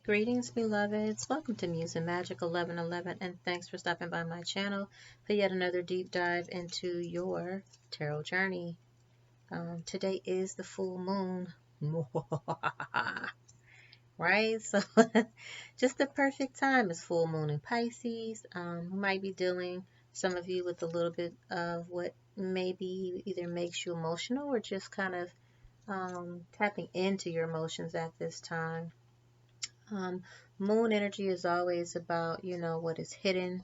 Greetings, beloveds. Welcome to Muse and Magic 1111, and thanks for stopping by my channel for yet another deep dive into your tarot journey. Today is the full moon, right? So, just the perfect time is full moon in Pisces. We might be dealing, some of you, with a little bit of what maybe either makes you emotional or just kind of tapping into your emotions at this time. Um, Moon energy is always about, what is hidden,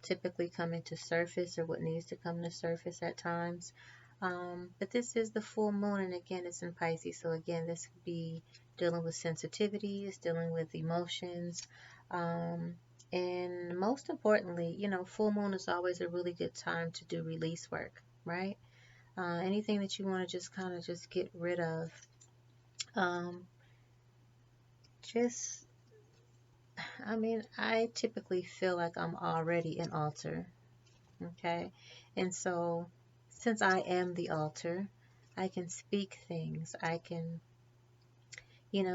typically coming to surface or what needs to come to surface at times. But this is the full moon, and again, it's in Pisces. So again, this could be dealing with sensitivities, dealing with emotions, um, and most importantly, full moon is always a really good time to do release work, right? Anything that you want to just kind of just get rid of. Um, just I typically feel like I'm already an altar, okay? And so, since I am the altar, I can speak things. I can,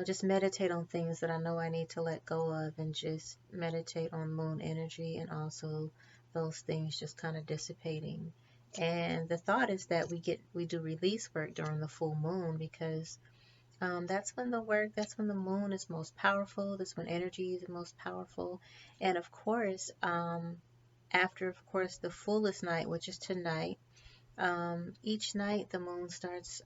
just meditate on things that I know I need to let go of and just meditate on moon energy and also those things just kind of dissipating. And the thought is that we do release work during the full moon because that's when the moon is most powerful. That's when energy is most powerful. And of course, after, of course, the fullest night, which is tonight, each night the moon starts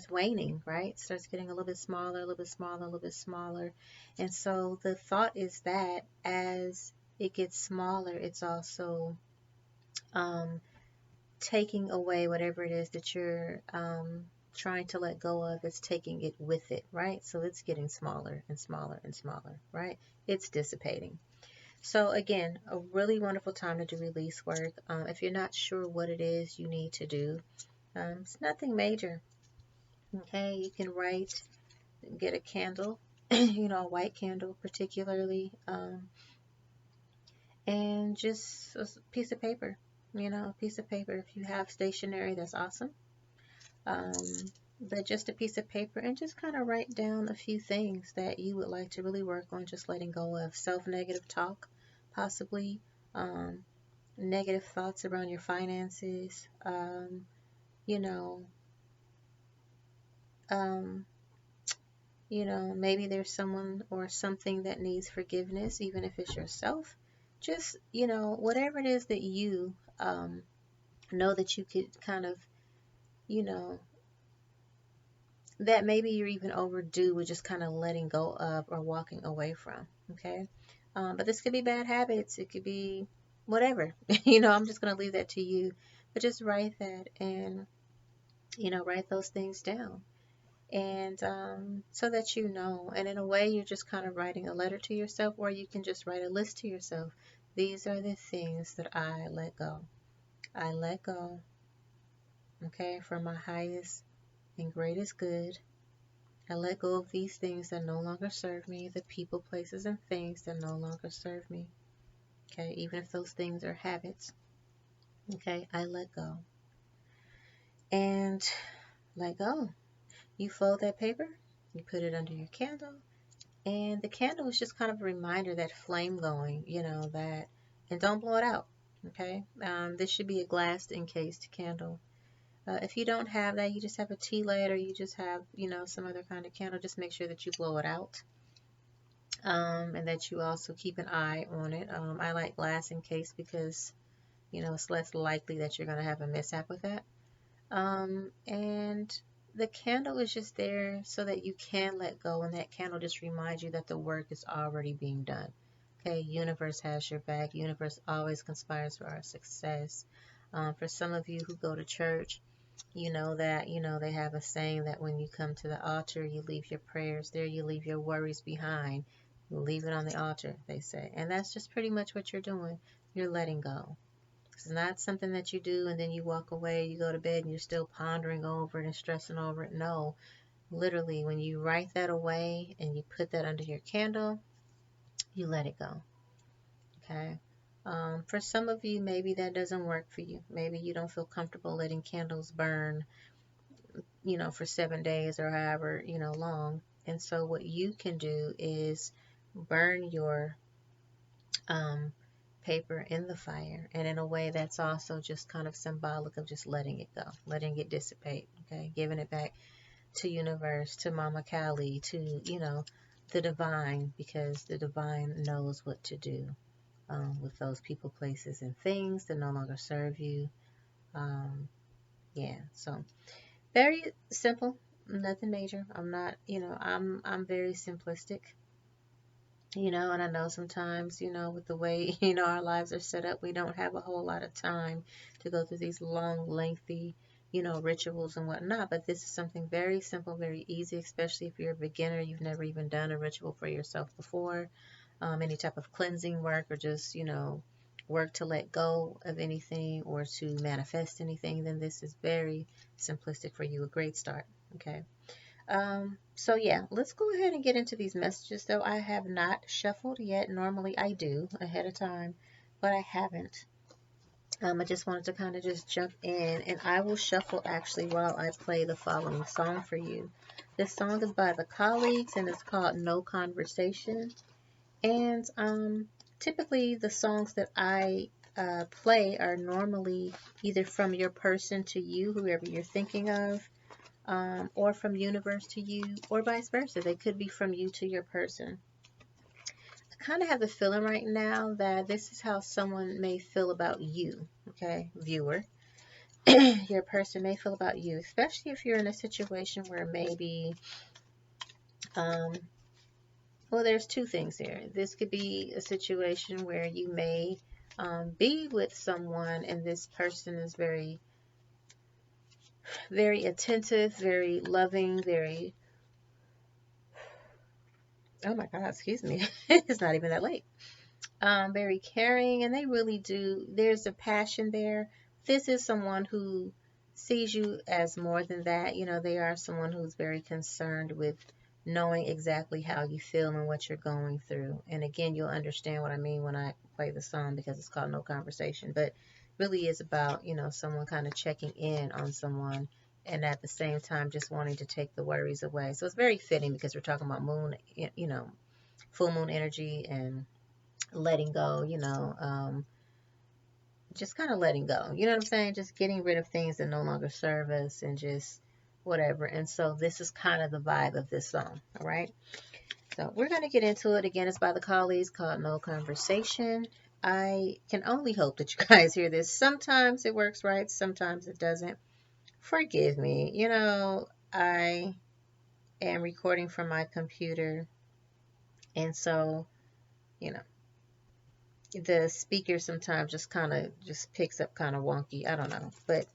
waning, right? Starts getting a little bit smaller, a little bit smaller, a little bit smaller. And so the thought is that as it gets smaller, it's also um, taking away whatever it is that you're trying to let go of. It's taking it with it, right? So it's getting smaller and smaller and smaller, right? It's dissipating. So again, a really wonderful time to do release work. If you're not sure what it is you need to do, it's nothing major. Okay, you can write, get a candle, a white candle particularly, and just a piece of paper. A piece of paper. If you have stationery, that's awesome. Um, but just a piece of paper and just kind of write down a few things that you would like to really work on, just letting go of self-negative talk, possibly, um, negative thoughts around your finances, you know, um, maybe there's someone or something that needs forgiveness, even if it's yourself. Just, whatever it is that you know that you could kind of, you know, that maybe you're even overdue with just kind of letting go of or walking away from. Okay. But this could be bad habits. It could be whatever. I'm just going to leave that to you. But just write that and, write those things down. And so that you know. And in a way, you're just kind of writing a letter to yourself, or you can just write a list to yourself. These are the things that I let go. I let go, okay, for my highest and greatest good. I let go of these things that no longer serve me, the people, places, and things that no longer serve me. Okay, even if those things are habits. Okay, I let go. And let go. You fold that paper, you put it under your candle, and the candle is just kind of a reminder, that flame going, and don't blow it out. Okay, this should be a glass encased candle. If you don't have that, you just have a tea light or you just have, some other kind of candle, just make sure that you blow it out. And that you also keep an eye on it. I like glass in case because, it's less likely that you're going to have a mishap with that. And the candle is just there so that you can let go, and that candle just reminds you that the work is already being done. Okay, universe has your back. Universe always conspires for our success. For some of you who go to church, you know that, they have a saying that when you come to the altar, you leave your prayers there, you leave your worries behind. You leave it on the altar, they say. And that's just pretty much what you're doing. You're letting go. It's not something that you do and then you walk away, you go to bed and you're still pondering over it and stressing over it. No, literally, when you write that away and you put that under your candle, you let it go. Okay. For some of you, maybe that doesn't work for you. Maybe you don't feel comfortable letting candles burn, for 7 days or however, long. And so what you can do is burn your um, paper in the fire. And in a way, that's also just kind of symbolic of just letting it go, letting it dissipate, okay? Giving it back to universe, to Mama Kali, to, the divine, because the divine knows what to do with those people, places, and things that no longer serve you. Um, yeah, so very simple, nothing major. I'm not, I'm very simplistic. And I know sometimes, with the way, our lives are set up, we don't have a whole lot of time to go through these long, lengthy, rituals and whatnot. But this is something very simple, very easy, especially if you're a beginner, you've never even done a ritual for yourself before, any type of cleansing work or just, work to let go of anything or to manifest anything, then this is very simplistic for you, a great start. Okay. So yeah, let's go ahead and get into these messages though. I have not shuffled yet. Normally I do ahead of time, but I haven't. I just wanted to kind of just jump in and I will shuffle actually while I play the following song for you. This song is by the Colleagues and it's called No Conversation. And typically the songs that I play are normally either from your person to you, whoever you're thinking of, or from universe to you, or vice versa. They could be from you to your person. I kind of have the feeling right now that this is how someone may feel about you, okay, viewer. Your person may feel about you, especially if you're in a situation where maybe, um, well, there's two things here. This could be a situation where you may be with someone and this person is very, very attentive, very loving, very, oh my God, excuse me, it's not even that late. Very caring, and they really do. There's a passion there. This is someone who sees you as more than that. They are someone who's very concerned with knowing exactly how you feel and what you're going through. And again, you'll understand what I mean when I play the song because it's called No Conversation. But really is about, someone kind of checking in on someone and at the same time just wanting to take the worries away. So it's very fitting because we're talking about moon, full moon energy and letting go, just kind of letting go. You know what I'm saying? Just getting rid of things that no longer serve us and just whatever. And so this is kind of the vibe of this song. All right. So we're going to get into it. Again, it's by the Colleagues called No Conversation. I can only hope that you guys hear this. Sometimes it works right. Sometimes it doesn't. Forgive me. I am recording from my computer. And so, you know, the speaker sometimes just kind of just picks up kind of wonky. I don't know. But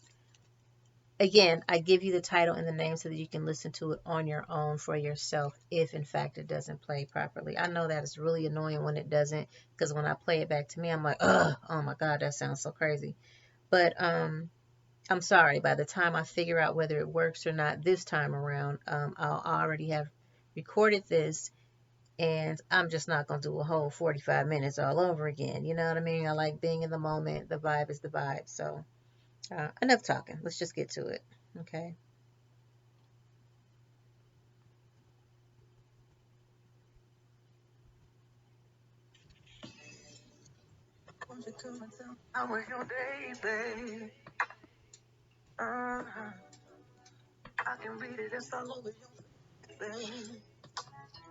again, I give you the title and the name so that you can listen to it on your own for yourself if in fact it doesn't play properly. I know that it's really annoying when it doesn't because when I play it back to me, I'm like, oh my God, that sounds so crazy. But I'm sorry, by the time I figure out whether it works or not this time around, I'll already have recorded this and I'm just not going to do a whole 45 minutes all over again. You know what I mean? I like being in the moment. The vibe is the vibe. So, enough talking. Let's just get to it. Okay. How was your day, babe? I can read it. It's all over your face, babe.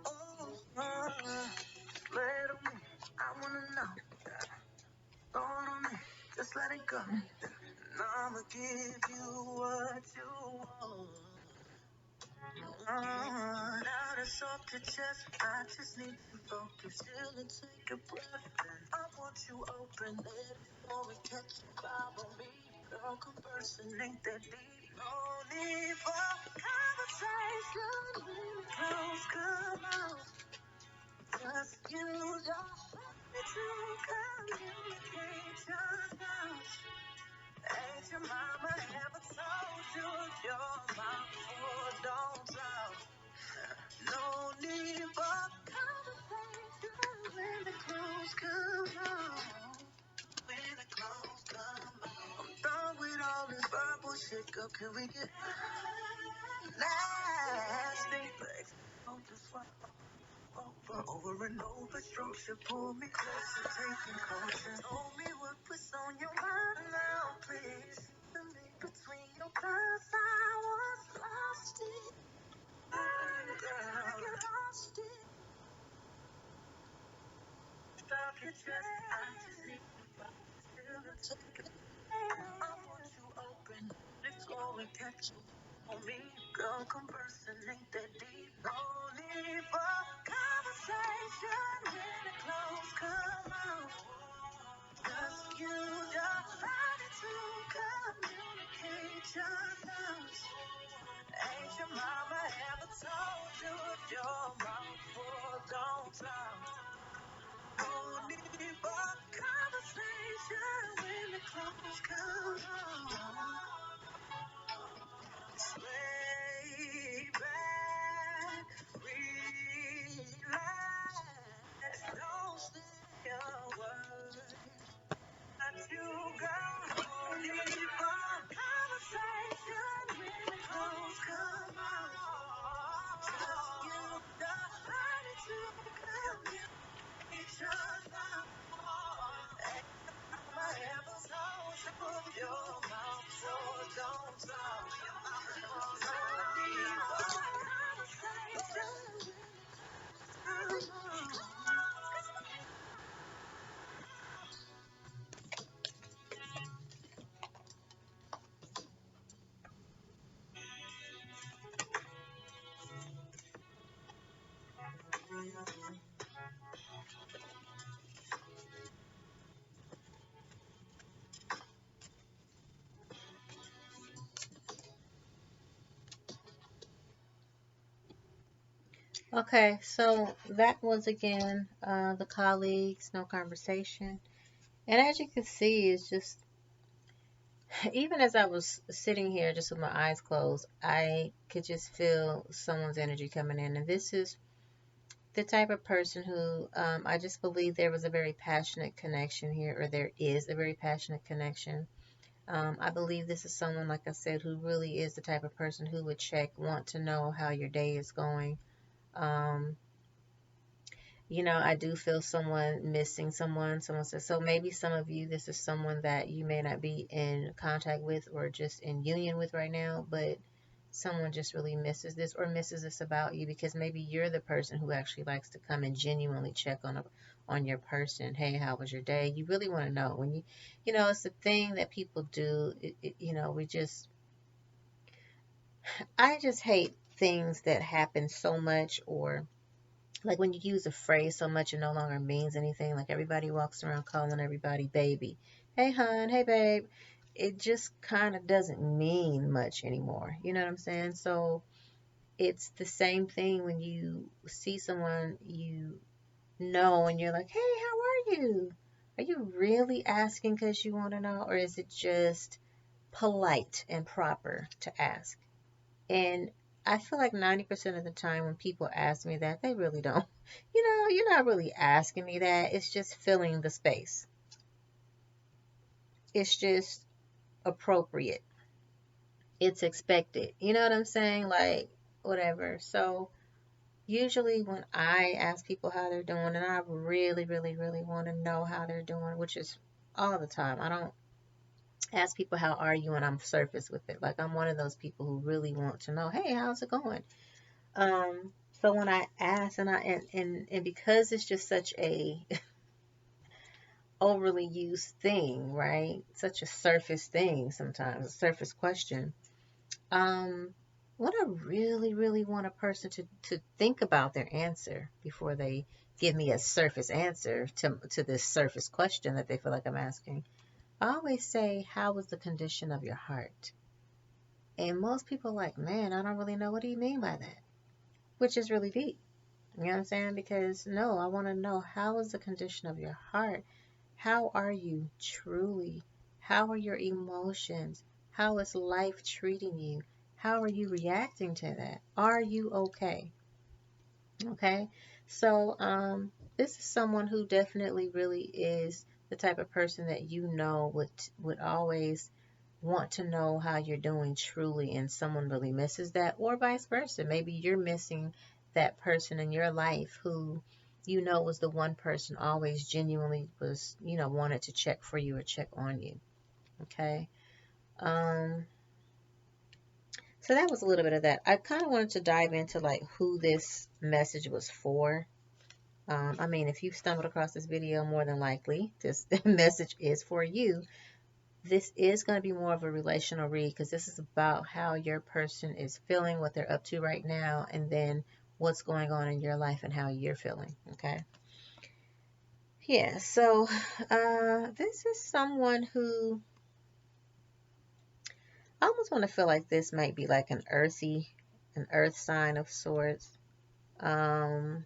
Oh, let 'em- I wanna know. Go on me. Just let it go. And I'ma give you what you want. Now that's off the chest. I just need to focus. Chill and take a breath. I want you open it before we catch a vibe on me. Girl, conversing ain't that deep. No need for conversation. When the clothes come out, just use your body to communicate your thoughts. Ain't your mama ever told you your mouth full don't talk? No need for conversation when the clothes come on. When the clothes come on. I'm done with all this verbal shit, girl. Can we get nasty? Okay, so that was again the colleagues, no conversation. And as you can see, it's just, even as I was sitting here just with my eyes closed, I could just feel someone's energy coming in. And this is the type of person who I just believe there was a very passionate connection here, or there is a very passionate connection. I believe this is someone, like I said, who really is the type of person who would check, want to know how your day is going. Um, I do feel someone missing someone. Someone says, so maybe some of you, this is someone that you may not be in contact with or just in union with right now, but someone just really misses this or misses this about you, because maybe you're the person who actually likes to come and genuinely check on your person. Hey, how was your day? You really want to know when it's the thing that people do. I just hate things that happen so much, or like when you use a phrase so much it no longer means anything. Like everybody walks around calling everybody baby. Hey, hon. Hey, babe. It just kind of doesn't mean much anymore. You know what I'm saying? So it's the same thing when you see someone you know and you're like, hey, how are you? Are you really asking because you want to know? Or is it just polite and proper to ask? And I feel like 90% of the time when people ask me that, they really don't. You're not really asking me that. It's just filling the space. It's just appropriate. It's expected. You know what I'm saying? Like, whatever. So, usually when I ask people how they're doing, and I really, really, really want to know how they're doing, which is all the time. I don't ask people how are you and I'm surface with it. Like, I'm one of those people who really want to know, hey, how's it going? So when I ask, and because it's just such a overly used thing, right? Such a surface thing sometimes, a surface question. Um, what I really, really want a person to think about their answer before they give me a surface answer to this surface question that they feel like I'm asking. I always say, how is the condition of your heart? And most people are like, man, I don't really know. What do you mean by that? Which is really deep. You know what I'm saying? Because no, I want to know, how is the condition of your heart? How are you truly? How are your emotions? How is life treating you? How are you reacting to that? Are you okay? Okay. So, this is someone who definitely really is the type of person that would always want to know how you're doing truly, and someone really misses that, or vice versa. Maybe you're missing that person in your life who was the one person always genuinely was, wanted to check for you or check on you. Okay. Um, so that was a little bit of that. I kind of wanted to dive into like who this message was for. I mean, if you've stumbled across this video, more than likely this message is for you. This is going to be more of a relational read because this is about how your person is feeling, what they're up to right now, and then what's going on in your life and how you're feeling. Okay. Yeah. So, this is someone who I almost want to feel like this might be like an earth sign of sorts. Um,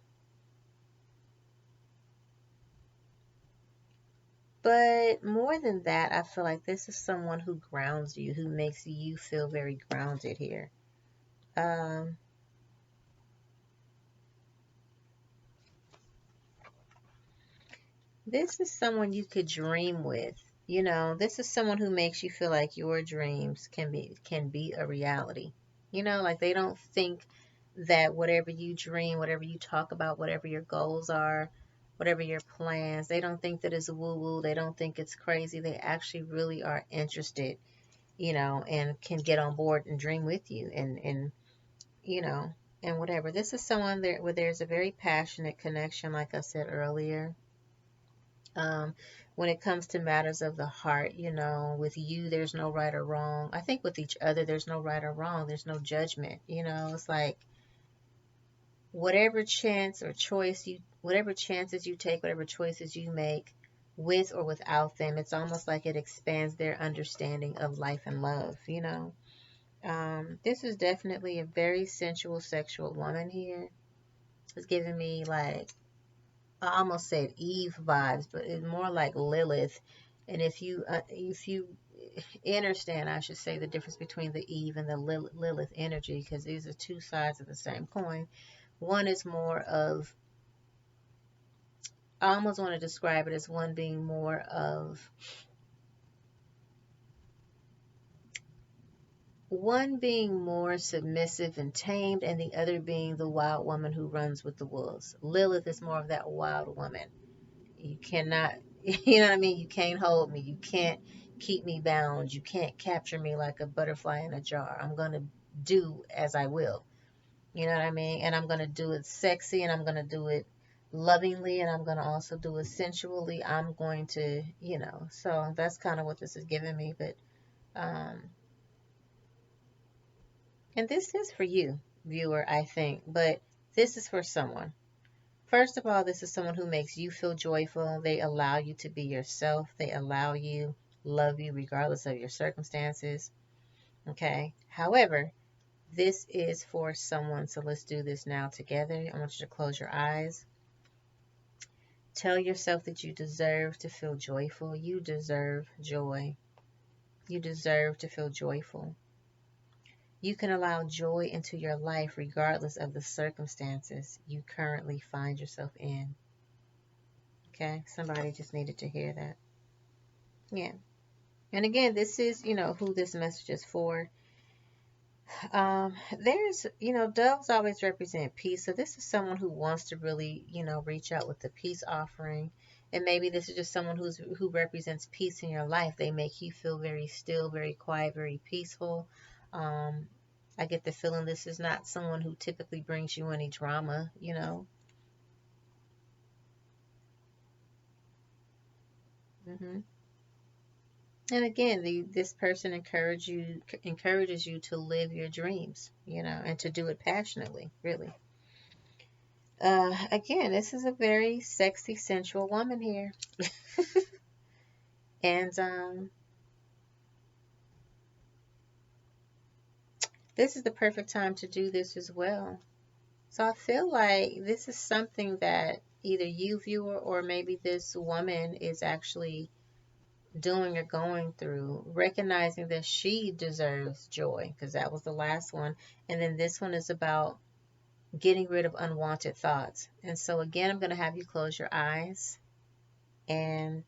but more than that, I feel like this is someone who grounds you, who makes you feel very grounded here. Um, this is someone you could dream with. This is someone who makes you feel like your dreams can be a reality. Like they don't think that whatever you dream, whatever you talk about, whatever your goals are, whatever your plans, they don't think that it's woo-woo. They don't think it's crazy. They actually really are interested, and can get on board and dream with you and you know, and whatever. This is someone there where there's a very passionate connection, like I said earlier. Um, when it comes to matters of the heart, with you, there's no right or wrong. I think with each other, there's no right or wrong. There's no judgment. It's like whatever chance or choice whatever chances you take, whatever choices you make with or without them, it's almost like it expands their understanding of life and love. This is definitely a very sensual, sexual woman here. It's giving me like, I almost said Eve vibes, but it's more like Lilith. And if you understand, I should say, the difference between the Eve and the Lilith energy, because these are two sides of the same coin. One is more of, I almost want to describe it as one being more of, one being more submissive and tamed, and the other being the wild woman who runs with the wolves. Lilith is more of that wild woman. You cannot, you know what I mean? You can't hold me. You can't keep me bound. You can't capture me like a butterfly in a jar. I'm going to do as I will. You know what I mean? And I'm going to do it sexy, and I'm going to do it lovingly, and I'm going to also do it sensually. I'm going to, so that's kind of what this is giving me. But, um, and this is for you, viewer, I think, but this is for someone. First of all, this is someone who makes you feel joyful. They allow you to be yourself. They allow you, love you regardless of your circumstances. Okay. However, this is for someone. So let's do this now together. I want you to close your eyes. Tell yourself that you deserve to feel joyful. You deserve joy. You deserve to feel joyful. You can allow joy into your life regardless of the circumstances you currently find yourself in. Okay, somebody just needed to hear that. Yeah. And again, this is, who this message is for. Doves always represent peace. So this is someone who wants to really, reach out with the peace offering. And maybe this is just someone who represents peace in your life. They make you feel very still, very quiet, very peaceful. I get the feeling this is not someone who typically brings you any drama. hmm And again, this person encourages you to live your dreams, and to do it passionately, really. Again, this is a very sexy, sensual woman here. And this is the perfect time to do this as well. So I feel like this is something that either you, viewer, or maybe this woman is actually doing or going through, recognizing that she deserves joy, because that was the last one. And then this one is about getting rid of unwanted thoughts. And so again, I'm going to have you close your eyes and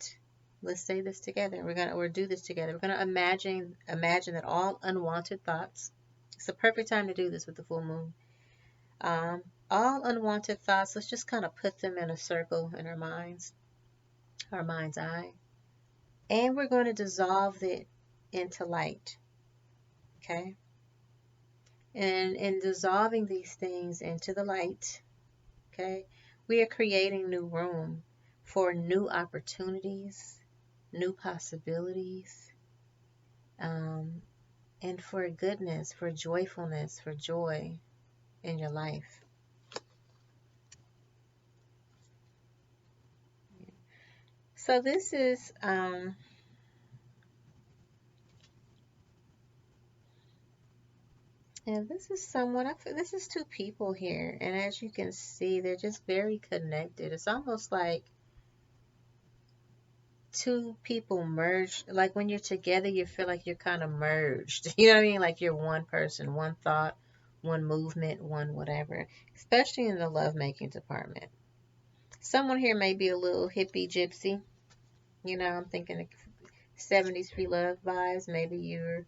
let's say this together. We'll do this together. We're going to imagine that all unwanted thoughts, it's the perfect time to do this with the full moon. all unwanted thoughts, let's just kind of put them in a circle in our mind's eye. And we're going to dissolve it into light. Okay? And in dissolving these things into the light, okay, we are creating new room for new opportunities, new possibilities, and for goodness, for joyfulness, for joy in your life. So this is and this is someone, this is two people here, and as you can see, they're just very connected. It's almost like two people merged. Like when you're together, you feel like you're kind of merged. You know what I mean? Like you're one person, one thought, one movement, one whatever, especially in the lovemaking department. Someone here may be a little hippie gypsy. You know, I'm thinking 70s free love vibes. Maybe you're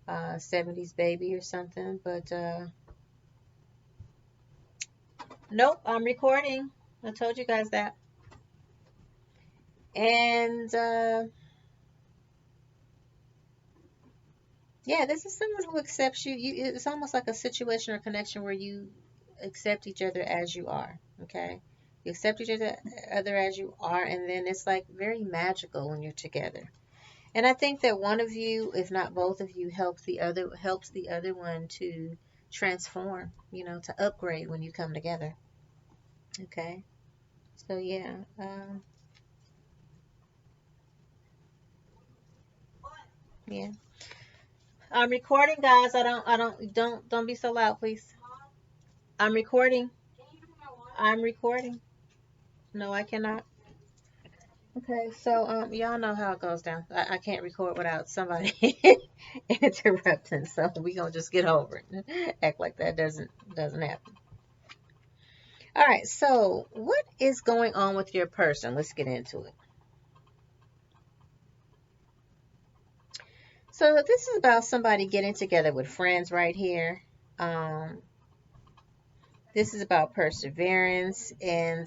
70s baby or something. But nope, I'm recording. I told you guys that. And yeah, this is someone who accepts you. It's almost like a situation or connection where you accept each other as you are. Okay, you accept each other as you are, and then it's like very magical when you're together. And I think that one of you, if not both of you, helps the other one to transform. You know, to upgrade when you come together. Okay, so yeah. Yeah. I'm recording, guys. Don't be so loud, please. I'm recording. I'm recording. No, I cannot. Okay, so y'all know how it goes down. I can't record without somebody interrupting, so we gonna just get over it. Act like that doesn't happen. All right, so what is going on with your person? Let's get into it. So this is about somebody getting together with friends right here. Um, this is about perseverance and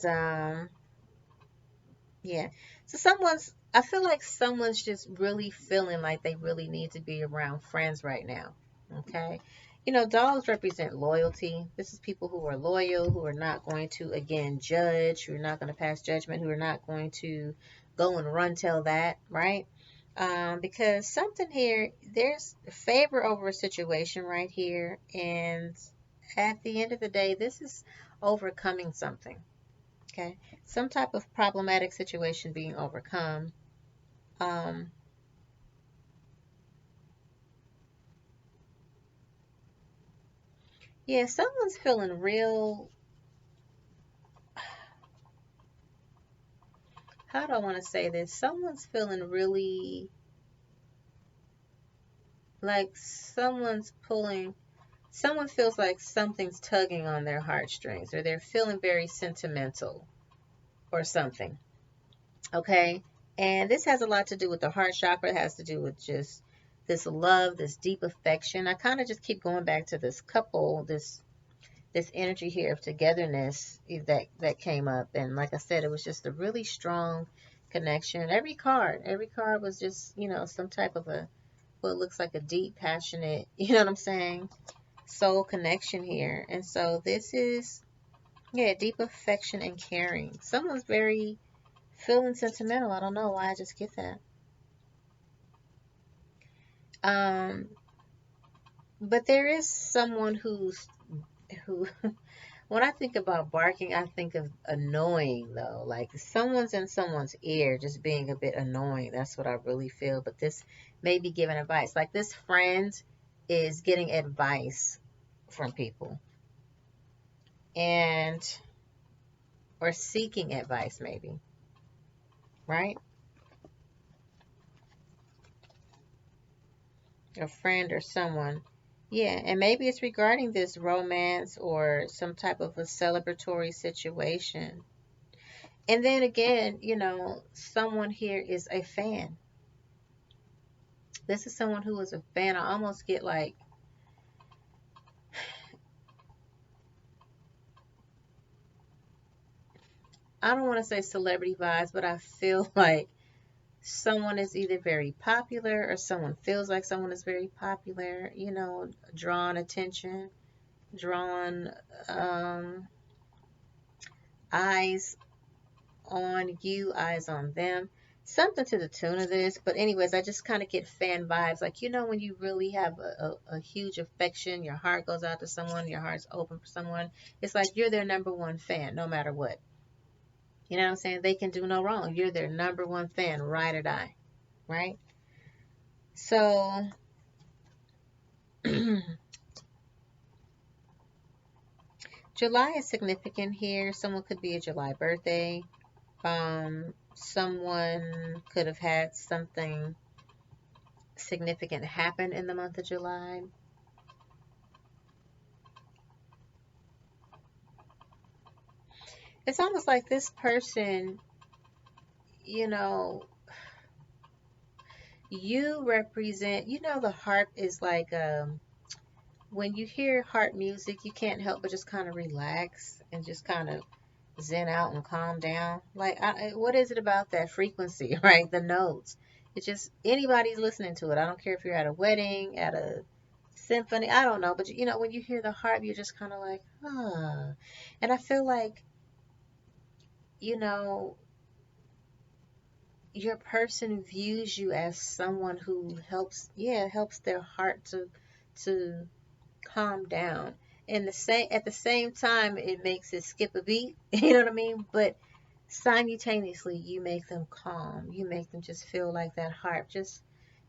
yeah. So I feel like someone's just really feeling like they really need to be around friends right now. Okay. You know, dogs represent loyalty. This is people who are loyal, who are not going to, again, judge, who are not going to pass judgment, who are not going to go and run tell that, right? Because something here, there's favor over a situation right here. And at the end of the day, this is overcoming something. Okay, some type of problematic situation being overcome. Um, yeah, someone's feeling real. How do I want to say this? Someone's feeling really like someone's pulling. Someone feels like something's tugging on their heartstrings, or they're feeling very sentimental, or something. Okay, and this has a lot to do with the heart chakra. It has to do with just this love, this deep affection. I kind of just keep going back to this couple, this energy here of togetherness that came up, and like I said, it was just a really strong connection. Every card was just, you know, some type of a, what looks like a deep passionate, you know what I'm saying, soul connection here. And so this is, yeah, deep affection and caring. Someone's very feeling sentimental. I don't know why, I just get that. um but there is someone who when I think about barking, I think of annoying, though. Like someone's in someone's ear just being a bit annoying. That's what I really feel. But this may be giving advice. Like this friend is getting advice from people and or seeking advice, maybe, right? A friend or someone. Yeah, and maybe it's regarding this romance or some type of a celebratory situation. And then again, you know, someone here is a fan. This is someone who is a fan. I almost get like, I don't want to say celebrity vibes, but I feel like someone is either very popular or someone feels like someone is very popular, drawing attention, drawing um, eyes on you, eyes on them. Something to the tune of this. But anyways, I just kind of get fan vibes. Like, when you really have a huge affection, your heart goes out to someone, your heart's open for someone. It's like you're their number one fan, no matter what. You know what I'm saying? They can do no wrong. You're their number one fan, ride or die, right? So, July is significant here. Someone could be a July birthday. Someone could have had something significant happen in the month of July. It's almost like this person, you know, you represent, the harp is like, when you hear harp music, you can't help but just kind of relax and just kind of zen out and calm down. Like, what is it about that frequency, right? The notes. It's just anybody's listening to it. I don't care if you're at a wedding, at a symphony, I don't know. But, when you hear the harp, you're just kind of like, ah. And I feel like, you know, your person views you as someone who helps their heart to calm down. And at the same time, it makes it skip a beat. You know what I mean? But simultaneously, you make them calm. You make them just feel like that harp. Just,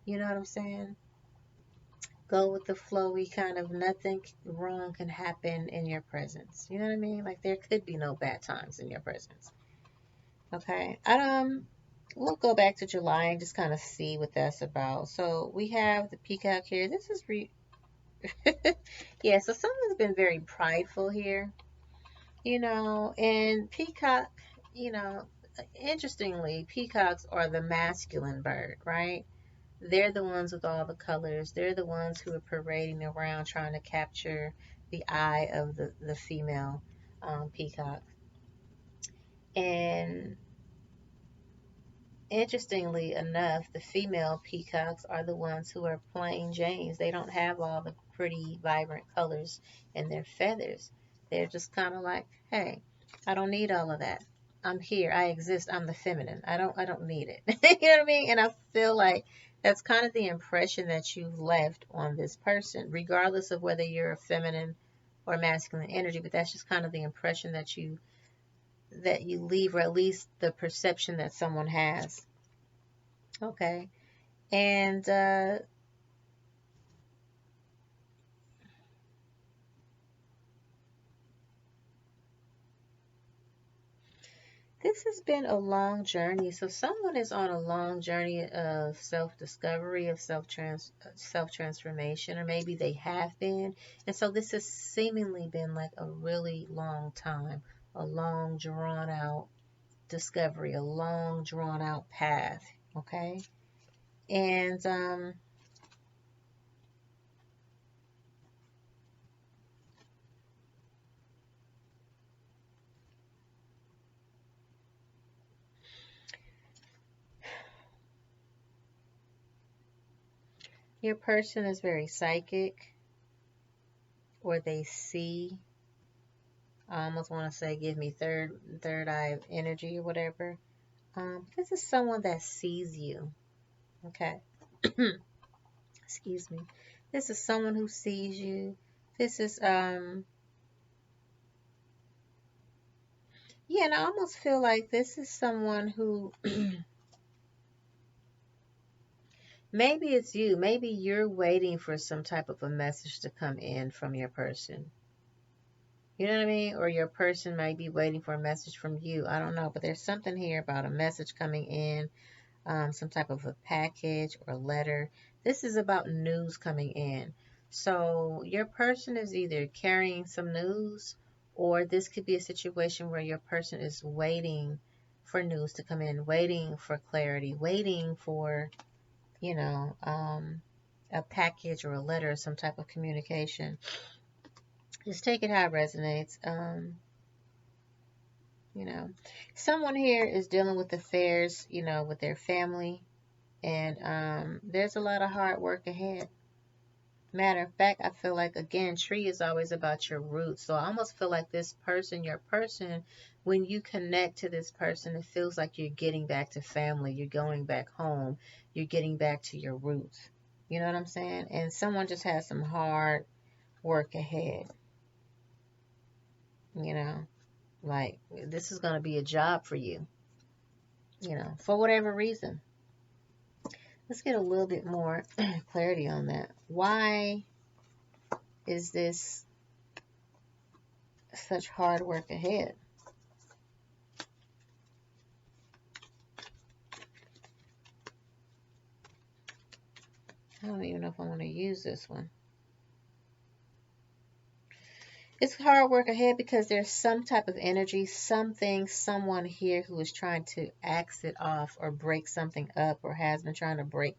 you know what I'm saying? Go with the flowy kind of nothing wrong can happen in your presence. You know what I mean? Like there could be no bad times in your presence. Okay. We'll go back to July and just kind of see what that's about. So we have the peacock here. This is yeah, so someone's been very prideful here, and peacock, you know, interestingly, peacocks are the masculine bird, right? They're the ones with all the colors. They're the ones who are parading around trying to capture the eye of the female peacock. And interestingly enough, the female peacocks are the ones who are plain Janes. They don't have all the pretty, vibrant colors in their feathers. They're just kind of like, hey, I don't need all of that. I'm here. I exist. I'm the feminine. I don't need it. You know what I mean? And I feel like that's kind of the impression that you've left on this person, regardless of whether you're a feminine or masculine energy, but that's just kind of the impression that you leave, or at least the perception that someone has. Okay. And this has been a long journey. So someone is on a long journey of self-discovery, of self-transformation, or maybe they have been. And so this has seemingly been like a really long time, a long drawn out discovery, a long drawn out path. Okay. And your person is very psychic, or they see. I almost want to say, give me third eye energy or whatever. This is someone that sees you. Okay. Excuse me. This is someone who sees you. This is yeah, and I almost feel like this is someone who maybe it's you. Maybe you're waiting for some type of a message to come in from your person. You know what I mean? Or your person might be waiting for a message from you. I don't know, but there's something here about a message coming in, some type of a package or letter. This is about news coming in. So your person is either carrying some news, or this could be a situation where your person is waiting for news to come in, waiting for clarity, waiting for, you know, a package or a letter or some type of communication. Just take it how it resonates. you know. Someone here is dealing with affairs, with their family, and there's a lot of hard work ahead. Matter of fact, I feel like, again, tree is always about your roots. So I almost feel like this person, your person, when you connect to this person, it feels like you're getting back to family. You're going back home. You're getting back to your roots. You know what I'm saying? And someone just has some hard work ahead. You know, like this is going to be a job for you, for whatever reason. Let's get a little bit more clarity on that. Why is this such hard work ahead? I don't even know if I want to use this one. It's hard work ahead because there's some type of energy, something, someone here who is trying to axe it off or break something up or has been trying to break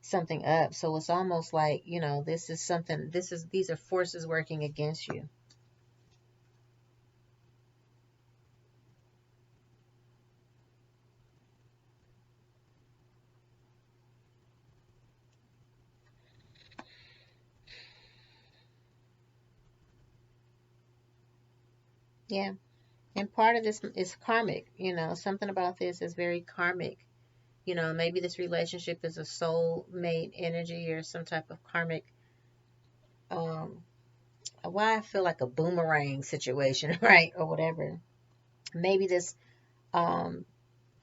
something up. So it's almost like, this is something, these are forces working against you. Yeah. And part of this is karmic, something about this is very karmic. Maybe this relationship is a soulmate energy or some type of karmic, why I feel like a boomerang situation, right? Or whatever. Maybe this um,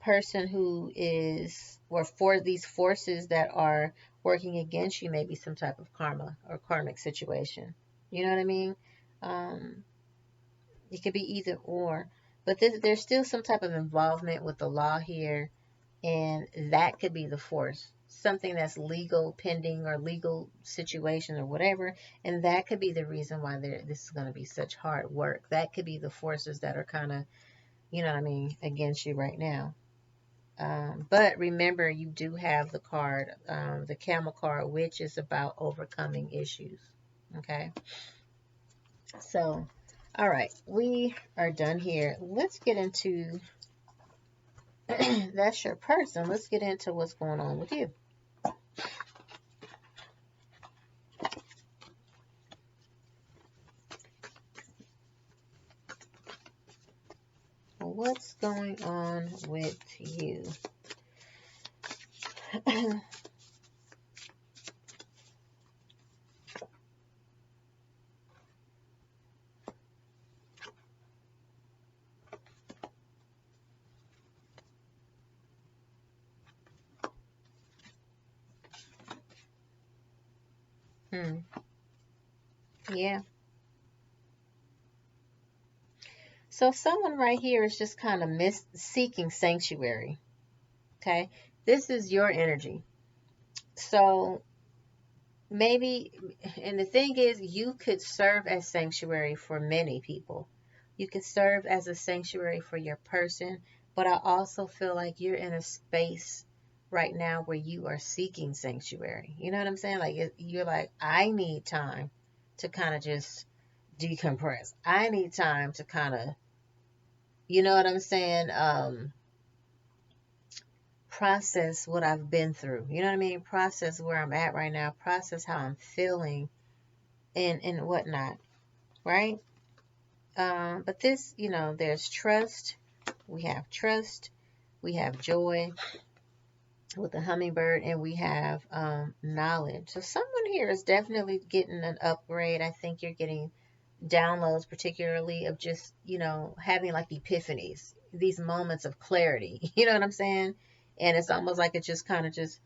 person who is, or for these forces that are working against you, maybe some type of karma or karmic situation. You know what I mean? Um, it could be either or. But there's still some type of involvement with the law here, and that could be the force. Something that's legal pending or legal situation or whatever, and that could be the reason why this is going to be such hard work. That could be the forces that are kind of, against you right now. But remember, you do have the card, the camel card, which is about overcoming issues. Okay. So, all right, we are done here. Let's get into that's your person. Let's get into what's going on with you. What's going on with you? Yeah. So someone right here is just kind of seeking sanctuary. Okay. This is your energy. So maybe, and the thing is, you could serve as sanctuary for many people. You could serve as a sanctuary for your person, but I also feel like you're in a space right now where you are seeking sanctuary. You know what I'm saying? Like you're like, I need time to kind of just decompress. I need time to kind of, you know what I'm saying? Process what I've been through. You know what I mean? Process where I'm at right now. Process how I'm feeling and whatnot, right? But this, there's trust. We have trust. We have joy with the hummingbird, and we have knowledge. So someone here is definitely getting an upgrade. I think you're getting downloads, particularly of just, having like epiphanies, these moments of clarity. You know what I'm saying? And it's almost like it just kind of just,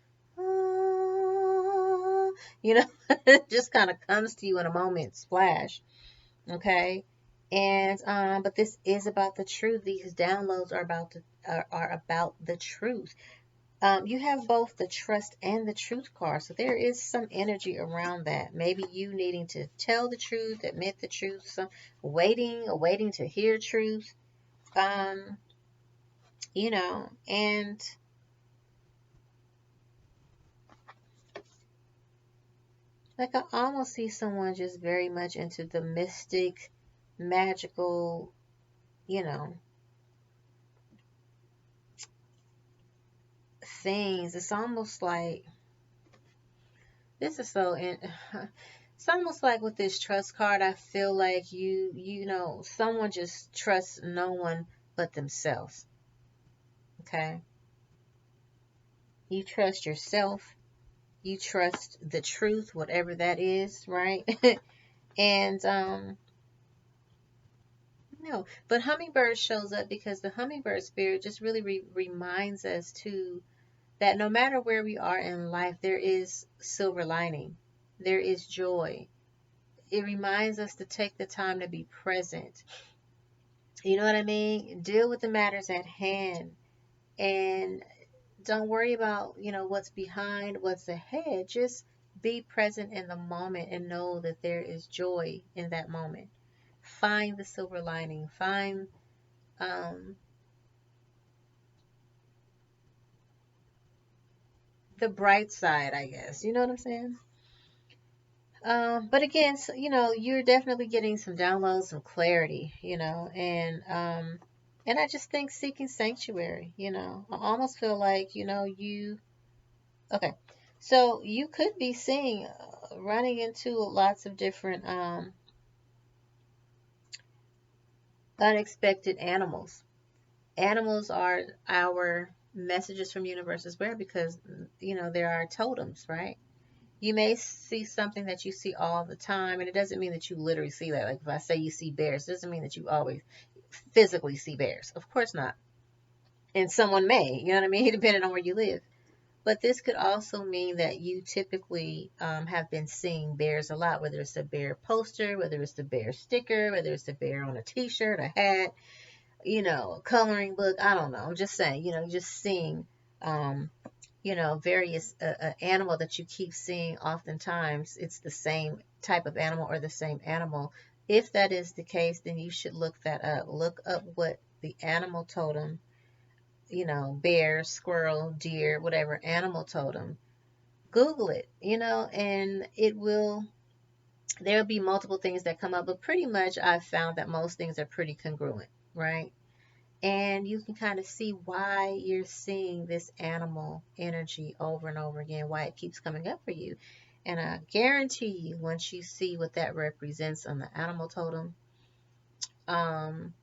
it just kind of comes to you in a moment, splash. Okay. And but this is about the truth. These downloads are about the truth. You have both the trust and the truth card, so there is some energy around that. Maybe you needing to tell the truth, admit the truth, some waiting to hear truth. Um, and like I almost see someone just very much into the mystic, magical, you know, things, it's almost like this is so in, it's almost like with this trust card, I feel like you know, someone just trusts no one but themselves. Okay? You trust yourself, you trust the truth, whatever that is, right? And no, but hummingbird shows up because the hummingbird spirit just really reminds us to that no matter where we are in life, there is silver lining, there is joy. It reminds us to take the time to be present. You know what I mean? Deal with the matters at hand and don't worry about, you know, what's behind, what's ahead. Just be present in the moment and know that there is joy in that moment. Find the silver lining. Find um, the bright side, I guess. You know what I'm saying? But again, so, you know, you're definitely getting some downloads, some clarity, you know, and I just think seeking sanctuary, you know, I almost feel like, you know, okay, so you could be seeing, running into lots of different, unexpected animals. Animals are our messages from universe as well because, you know, there are totems, right? You may see something that you see all the time, and it doesn't mean that you literally see that. Like if I say you see bears, it doesn't mean that you always physically see bears. Of course not. And someone may, you know what I mean, depending on where you live. But this could also mean that you typically have been seeing bears a lot, whether it's a bear poster, whether it's the bear sticker, whether it's the bear on a t-shirt, a hat, you know, a coloring book. I don't know. I'm just saying, you know, just seeing um, you know, various animal that you keep seeing oftentimes, it's the same type of animal or the same animal. If that is the case, then you should look that up. Look up what the animal totem, you know, bear, squirrel, deer, whatever animal totem. Google it, you know, and it will, there'll be multiple things that come up, but pretty much I've found that most things are pretty congruent, right? And you can kind of see why you're seeing this animal energy over and over again, why it keeps coming up for you. And I guarantee you, once you see what that represents on the animal totem, um,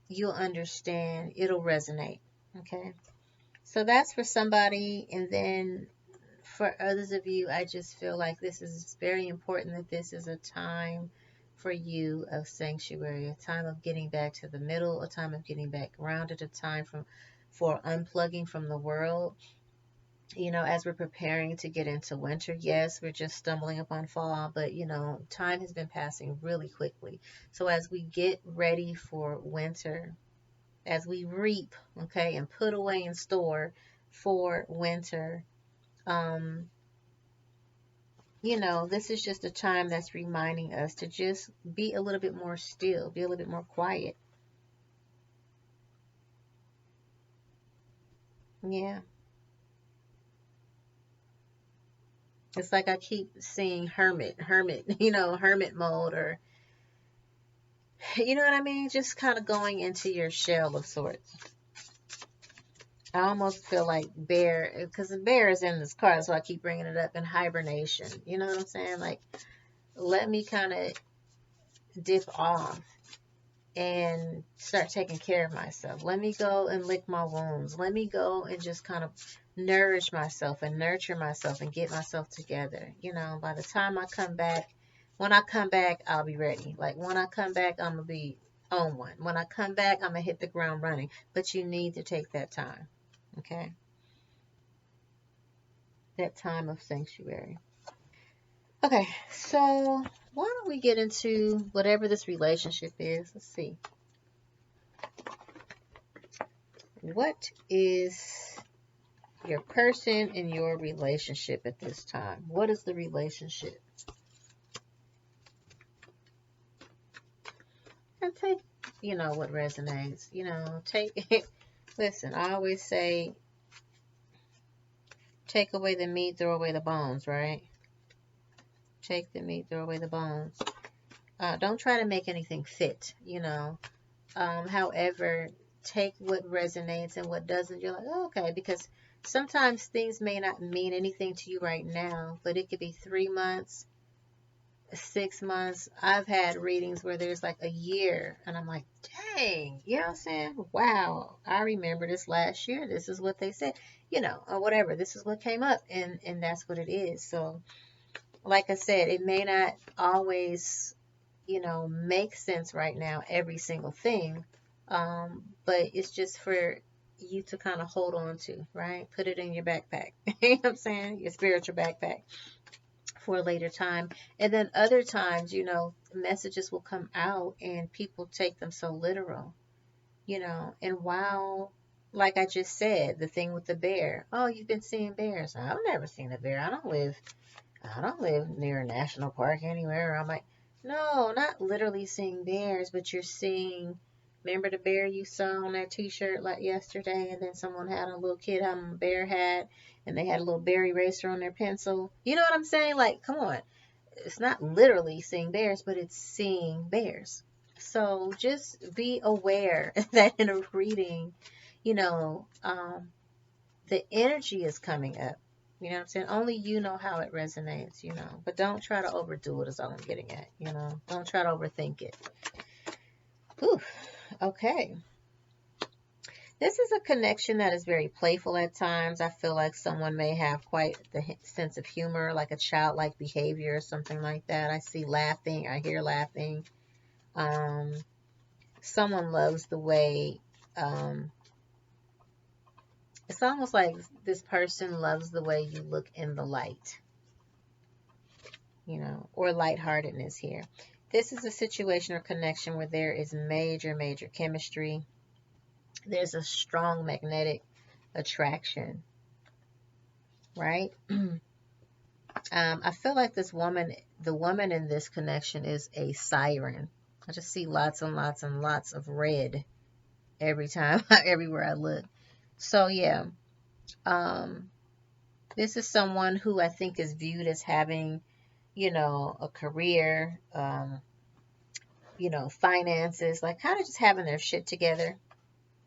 you'll understand. It'll resonate. Okay. So that's for somebody. And then for others of you, I just feel like this is very important that this is a time for you of sanctuary, a time of getting back to the middle, a time of getting back grounded, a time for unplugging from the world. You know, as we're preparing to get into winter, yes, we're just stumbling upon fall, but you know, time has been passing really quickly. So as we get ready for winter, as we reap, okay, and put away and store for winter, um, you know, this is just a time that's reminding us to just be a little bit more still, be a little bit more quiet. Yeah. It's like I keep seeing hermit, you know, hermit mode, or, you know what I mean? Just kind of going into your shell of sorts. I almost feel like bear, because the bear is in this card, so I keep bringing it up in hibernation. You know what I'm saying? Like, let me kind of dip off and start taking care of myself. Let me go and lick my wounds. Let me go and just kind of nourish myself and nurture myself and get myself together. You know, by the time I come back, when I come back, I'll be ready. Like when I come back, I'm going to be on one. When I come back, I'm going to hit the ground running. But you need to take that time. Okay? That time of sanctuary. Okay, so why don't we get into whatever this relationship is? Let's see. What is your person in your relationship at this time? What is the relationship? And take, you know, what resonates. You know, take, listen, I always say, take away the meat, throw away the bones, right? Take the meat, throw away the bones. Don't try to make anything fit, you know. However, take what resonates and what doesn't. You're like, oh, okay, because Sometimes things may not mean anything to you right now, but it could be 3 months, 6 months. I've had readings where there's like a year, and I'm like, dang, you know what I'm saying? Wow, I remember this last year. This is what they said, or whatever. This is what came up, and that's what it is. So, like I said, it may not always, make sense right now, every single thing, but it's just for you to kind of hold on to, right? Put it in your backpack. You know what I'm saying? Your spiritual backpack for a later time. And then other times, messages will come out and people take them so literal, and while, like I just said, the thing with the bear. Oh, you've been seeing bears. I've never seen a bear. I don't live near a national park anywhere. I'm like, no, not literally seeing bears, but you're seeing, remember the bear you saw on that t-shirt like yesterday, and then someone had a little kid having a bear hat, and they had a little bear eraser on their pencil. You know what I'm saying? Like, come on. It's not literally seeing bears, but it's seeing bears. So just be aware that in a reading, you know, um, the energy is coming up. You know what I'm saying? Only you know how it resonates, But don't try to overdo it is all I'm getting at. Don't try to overthink it. Whew. Okay. This is a connection that is very playful at times. I feel like someone may have quite the sense of humor, like a childlike behavior or something like that. I see laughing. I hear laughing. Um, Someone loves the way, it's almost like this person loves the way you look in the light, or lightheartedness here. This is a situation or connection where there is major, major chemistry. There's a strong magnetic attraction, right? I feel like the woman in this connection is a siren. I just see lots and lots and lots of red every time, everywhere I look. So yeah, this is someone who I think is viewed as having, a career, finances, like kind of just having their shit together,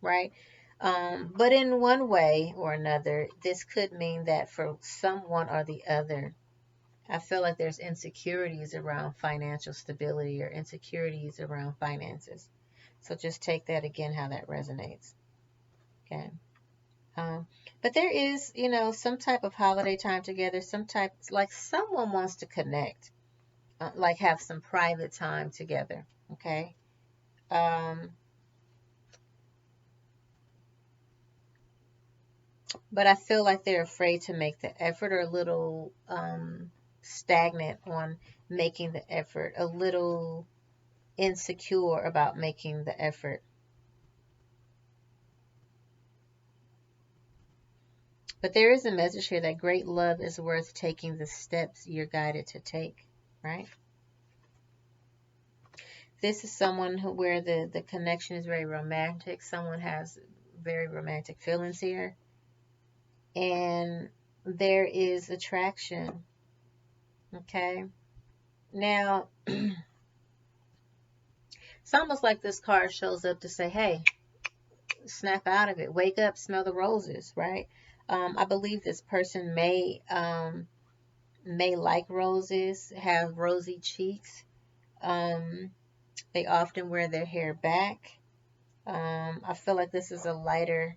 right? But in one way or another, this could mean that for someone or the other, I feel like there's insecurities around financial stability or insecurities around finances. So just take that again, how that resonates. Okay. But there is, some type of holiday time together, like someone wants to connect, like have some private time together. Okay. But I feel like they're afraid to make the effort, or a little stagnant on making the effort, a little insecure about making the effort. But there is a message here that great love is worth taking the steps you're guided to take, right? This is someone where the connection is very romantic. Someone has very romantic feelings here. And there is attraction. Okay. Now, it's almost like this card shows up to say, hey, snap out of it. Wake up, smell the roses, right? I believe this person may like roses, have rosy cheeks. They often wear their hair back. I feel like this is a lighter,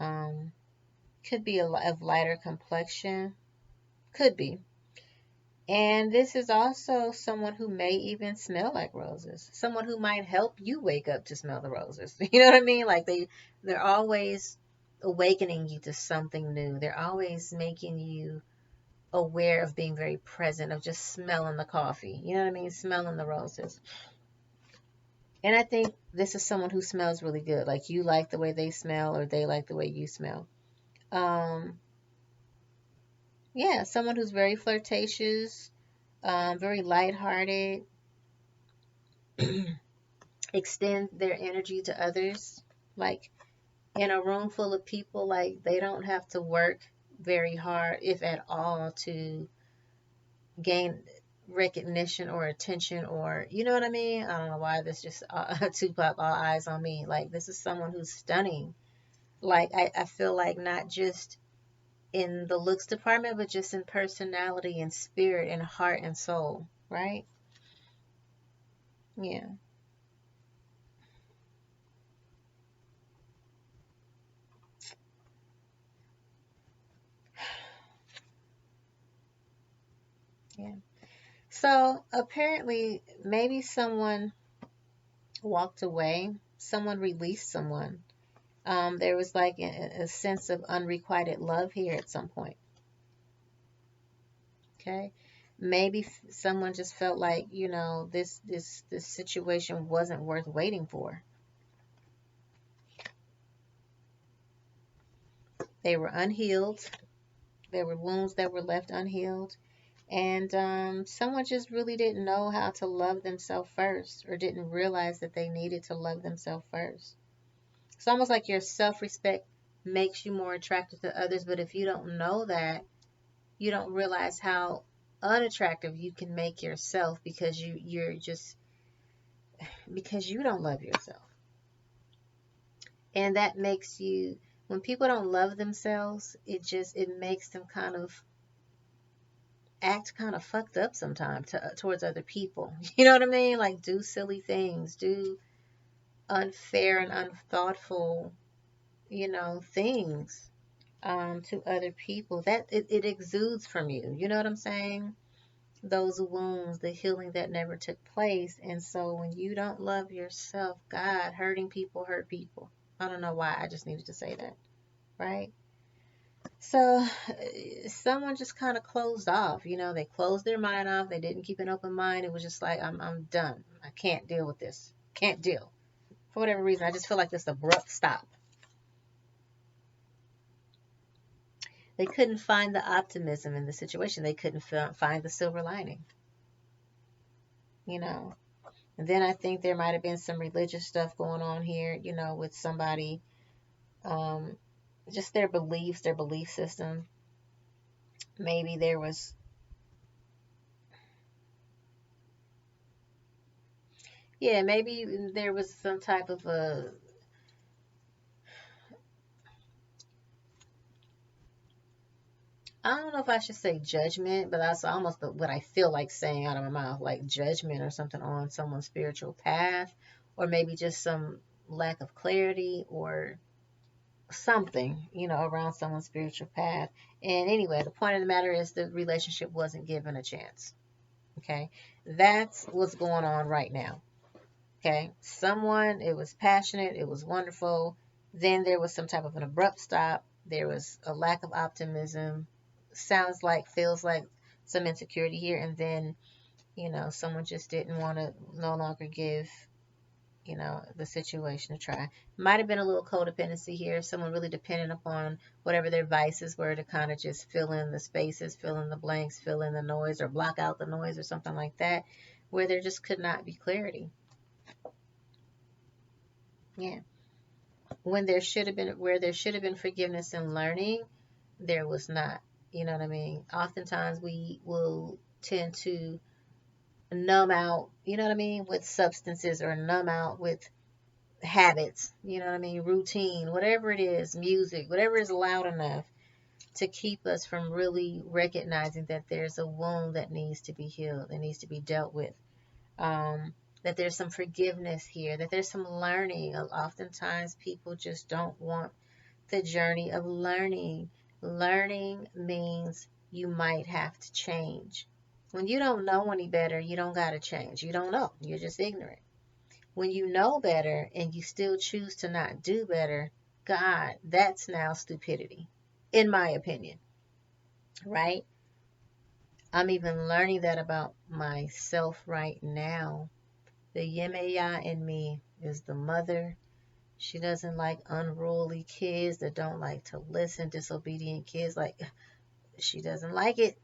could be of lighter complexion. Could be. And this is also someone who may even smell like roses. Someone who might help you wake up to smell the roses. You know what I mean? Like they're always awakening you to something new. They're always making you aware of being very present, of just smelling the coffee. You know what I mean? Smelling the roses. And I think this is someone who smells really good. Like you like the way they smell, or they like the way you smell. Yeah, someone who's very flirtatious, very lighthearted, extend their energy to others. Like in a room full of people, like they don't have to work very hard, if at all, to gain recognition or attention, or you know what I mean? I don't know why this just Tupac, all eyes on me. Like this is someone who's stunning. Like, I feel like not just in the looks department, but just in personality and spirit and heart and soul, right? Yeah, yeah. So apparently, maybe someone walked away, someone released someone. There was like a sense of unrequited love here at some point. Okay. Maybe someone just felt like, this situation wasn't worth waiting for. They were unhealed. There were wounds that were left unhealed. And someone just really didn't know how to love themselves first, or didn't realize that they needed to love themselves first. It's almost like your self respect makes you more attractive to others, but if you don't know that, you don't realize how unattractive you can make yourself because you're just because you don't love yourself. And that makes you, when people don't love themselves, it makes them kind of act kind of fucked up sometimes towards other people. You know what I mean? Like do silly things, do unfair and unthoughtful, things to other people. That it exudes from you. You know what I'm saying? Those wounds, the healing that never took place. And so when you don't love yourself, God, hurting people hurt people. I don't know why. I just needed to say that, right? So someone just kind of closed off. They closed their mind off. They didn't keep an open mind. It was just like, I'm done. I can't deal with this. Can't deal. For whatever reason, I just feel like this abrupt stop. They couldn't find the optimism in the situation. They couldn't find the silver lining, you know. And then I think there might have been some religious stuff going on here, with somebody, um, just their beliefs, their belief system. Maybe there was, yeah, maybe there was some type of I don't know if I should say judgment, but that's almost what I feel like saying out of my mouth, like judgment or something on someone's spiritual path, or maybe just some lack of clarity or something, around someone's spiritual path. And anyway, the point of the matter is the relationship wasn't given a chance. Okay. That's what's going on right now. Okay. It was passionate, it was wonderful. Then there was some type of an abrupt stop. There was a lack of optimism. Feels like some insecurity here. And then, someone just didn't want to no longer give, the situation to try. Might have been a little codependency here. Someone really dependent upon whatever their vices were to kind of just fill in the spaces, fill in the blanks, fill in the noise, or block out the noise or something like that, where there just could not be clarity. Yeah. Where there should have been forgiveness and learning, there was not. You know what I mean? Oftentimes we will tend to numb out, you know what I mean, with substances, or numb out with habits, you know what I mean, routine, whatever it is, music, whatever is loud enough to keep us from really recognizing that there's a wound that needs to be healed, that needs to be dealt with. That there's some forgiveness here, that there's some learning. Oftentimes people just don't want the journey of learning. Learning means you might have to change. When you don't know any better, you don't got to change. You don't know. You're just ignorant. When you know better and you still choose to not do better, God, that's now stupidity, in my opinion, right? I'm even learning that about myself right now. The Yemaya in me is the mother. She doesn't like unruly kids that don't like to listen, disobedient kids. Like, she doesn't like it.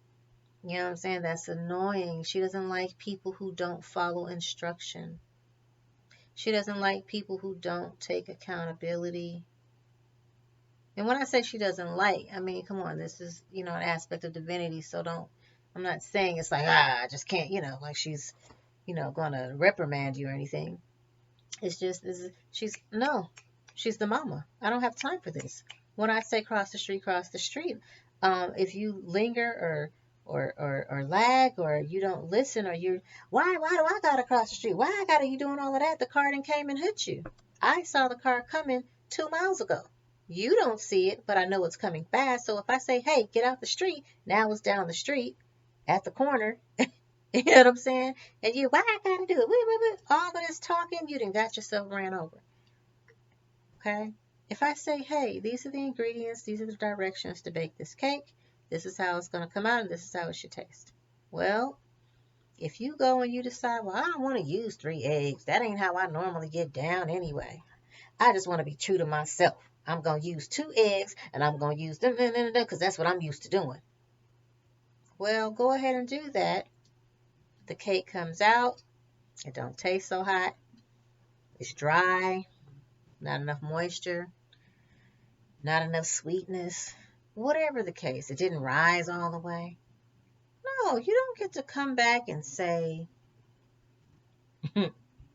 You know what I'm saying? That's annoying. She doesn't like people who don't follow instruction. She doesn't like people who don't take accountability. And when I say she doesn't like, I mean, come on, this is, an aspect of divinity. So I'm not saying it's like, I just can't, like she's, going to reprimand you or anything. It's just, she's, no, She's the mama. I don't have time for this. When I say cross the street, cross the street. If you linger or lag or you don't listen or you why do I gotta cross the street? Why I gotta you doing all of that? The car done came and hit you. I saw the car coming 2 miles ago. You don't see it, but I know it's coming fast. So if I say, hey, get out the street, now it's down the street at the corner. You know what I'm saying? And you, why I gotta do it? Wait. All of this talking, you done got yourself ran over. Okay? If I say, hey, these are the ingredients, these are the directions to bake this cake, this is how it's going to come out, and this is how it should taste. Well, if you go and you decide, well, I don't want to use 3 eggs, that ain't how I normally get down anyway. I just want to be true to myself. I'm going to use 2 eggs, and I'm going to use them, because that's what I'm used to doing. Well, go ahead and do that. The cake comes out. It don't taste so hot. It's dry. Not enough moisture. Not enough sweetness. Whatever the case. It didn't rise all the way. No, you don't get to come back and say,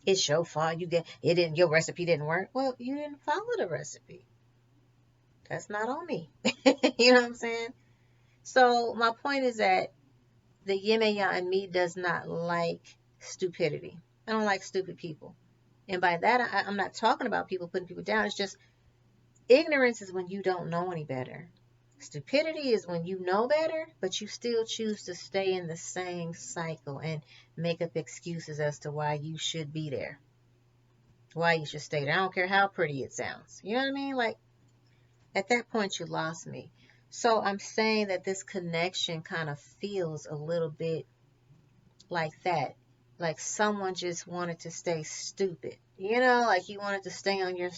it's your fault. Your recipe didn't work. Well, you didn't follow the recipe. That's not on me. You know what I'm saying? So my point is that the yin and yang in me does not like stupidity. I don't like stupid people. And by that, I'm not talking about people putting people down. It's just ignorance is when you don't know any better. Stupidity is when you know better, but you still choose to stay in the same cycle and make up excuses as to why you should be there. Why you should stay there. I don't care how pretty it sounds. You know what I mean? Like, at that point, you lost me. So I'm saying that this connection kind of feels a little bit like that. Like someone just wanted to stay stupid. You know, like you wanted to stay on your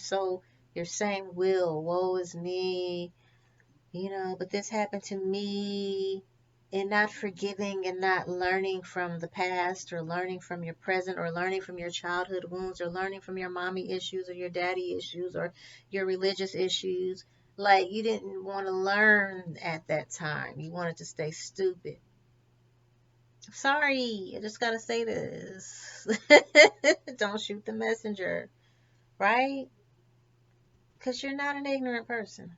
same will. Woe is me. You know, but this happened to me. And not forgiving and not learning from the past or learning from your present or learning from your childhood wounds or learning from your mommy issues or your daddy issues or your religious issues. Like you didn't want to learn at that time. You wanted to stay stupid. Sorry, I just gotta say this. Don't shoot the messenger, right? Because you're not an ignorant person.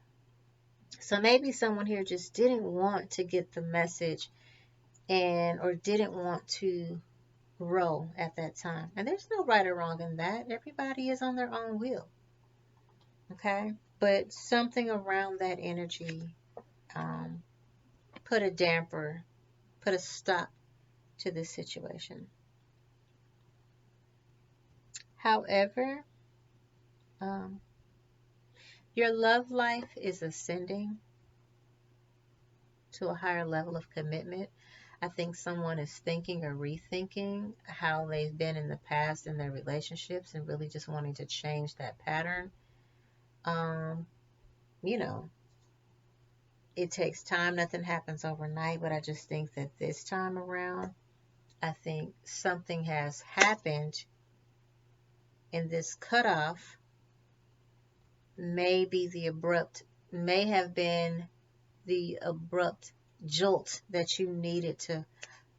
So maybe someone here just didn't want to get the message or didn't want to grow at that time. And there's no right or wrong in that. Everybody is on their own will. Okay? But something around that energy put a damper, put a stop to this situation. However, your love life is ascending to a higher level of commitment. I think someone is thinking or rethinking how they've been in the past in their relationships and really just wanting to change that pattern. You know, it takes time. Nothing happens overnight, but I just think that this time around, I think something has happened in this cutoff. May have been the abrupt jolt that you needed to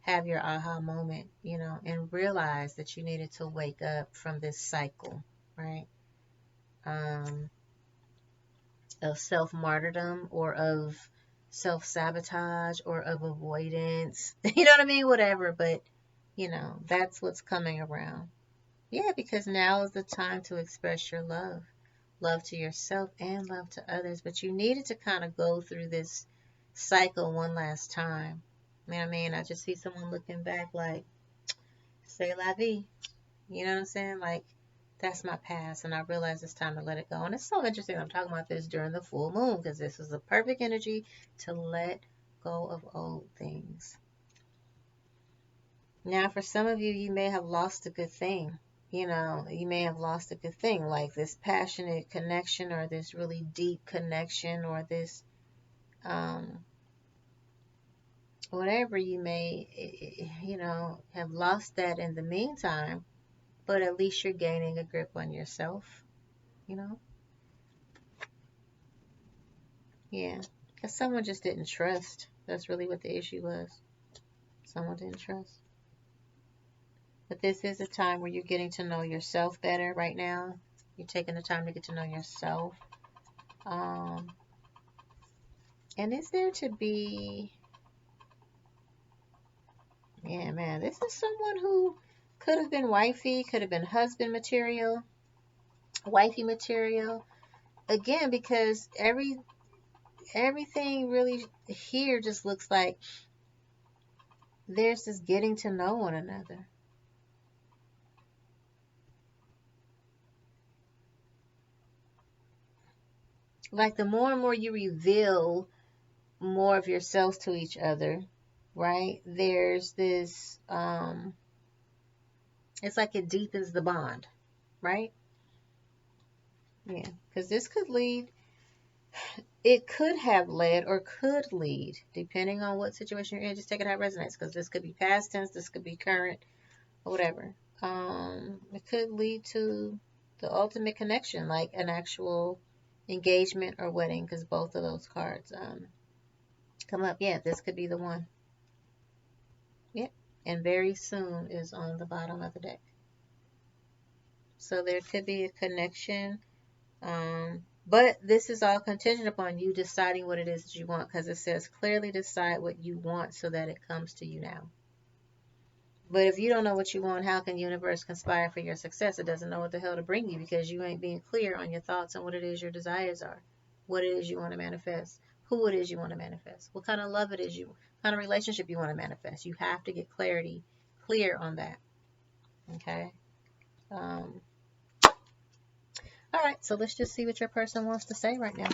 have your aha moment, you know, and realize that you needed to wake up from this cycle, right? Of self-martyrdom or of self-sabotage or of avoidance. You know what I mean? Whatever, but, you know, that's what's coming around. Yeah, because now is the time to express your love. Love to yourself and love to others. But you needed to kind of go through this cycle one last time. You know what I mean? I just see someone looking back like, c'est la vie. You know what I'm saying? Like, that's my past, and I realize it's time to let it go. And it's so interesting I'm talking about this during the full moon, because this is the perfect energy to let go of old things. Now, for some of you, you may have lost a good thing. You know, you may have lost a good thing, like this passionate connection or this really deep connection or this, whatever you may, you know, have lost that in the meantime. But at least you're gaining a grip on yourself, you know? Yeah, because someone just didn't trust. That's really what the issue was. Someone didn't trust. But this is a time where you're getting to know yourself better right now. You're taking the time to get to know yourself. And is there to be, yeah, man, this is someone who could have been wifey, could have been husband material, wifey material. Again, because everything really here just looks like there's this getting to know one another. Like the more and more you reveal more of yourselves to each other, right? There's this it's like it deepens the bond, right? Yeah, because this could lead, it could have led or could lead, depending on what situation you're in. Just take it how it resonates, because this could be past tense, this could be current, or whatever. It could lead to the ultimate connection, like an actual engagement or wedding, because both of those cards come up. Yeah, this could be the one. Yep. And very soon is on the bottom of the deck. So there could be a connection. But this is all contingent upon you deciding what it is that you want, because it says clearly decide what you want so that it comes to you now. But if you don't know what you want, how can the universe conspire for your success? It doesn't know what the hell to bring you, because you ain't being clear on your thoughts and what it is your desires are, what it is you want to manifest, who it is you want to manifest, what kind of love it is you, what kind of relationship you want to manifest. You have to get clear on that. Okay. All right, so let's just see what your person wants to say right now.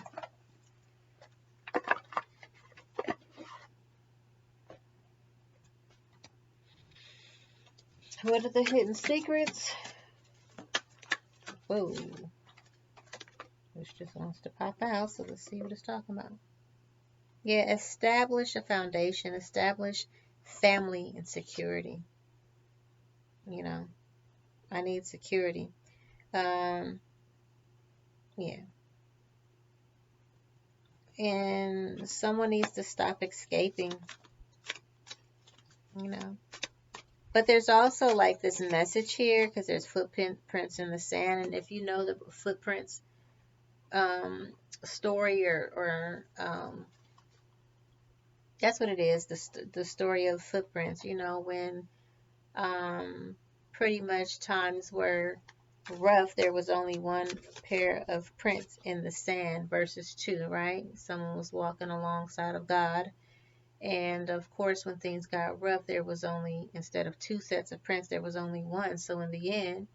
What are the hidden secrets? Whoa. This just wants to pop out, so let's see what it's talking about. Yeah, establish a foundation, establish family and security. You know, I need security. Yeah. And someone needs to stop escaping, you know. But there's also like this message here, because there's footprints in the sand. And if you know the footprints story, or that's what it is, the story of footprints, you know, when pretty much times were rough, there was only one pair of prints in the sand versus two, right? Someone was walking alongside of God. And of course, when things got rough, there was only, instead of two sets of prints, there was only one. So in the end,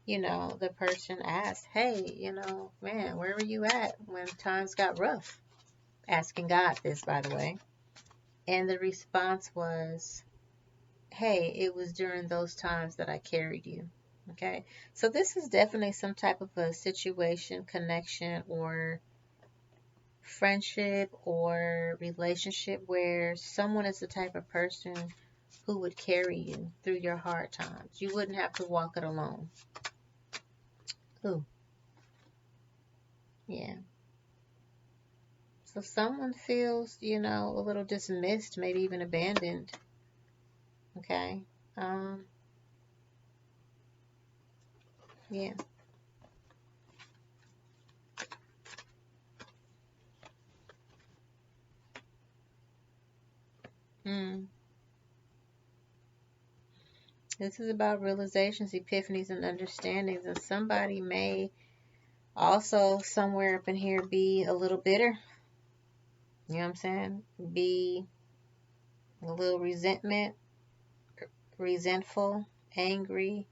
you know, the person asked, hey, you know, man, where were you at when times got rough? Asking God this, by the way. And the response was, hey, it was during those times that I carried you. Okay, so this is definitely some type of a situation, connection, or friendship or relationship where someone is the type of person who would carry you through your hard times. You wouldn't have to walk it alone. Ooh, yeah. So someone feels, you know, a little dismissed, maybe even abandoned. Okay. Yeah. Mm. This is about realizations, epiphanies, and understandings. And somebody may also, somewhere up in here, be a little bitter. You know what I'm saying? Be a little resentful, angry.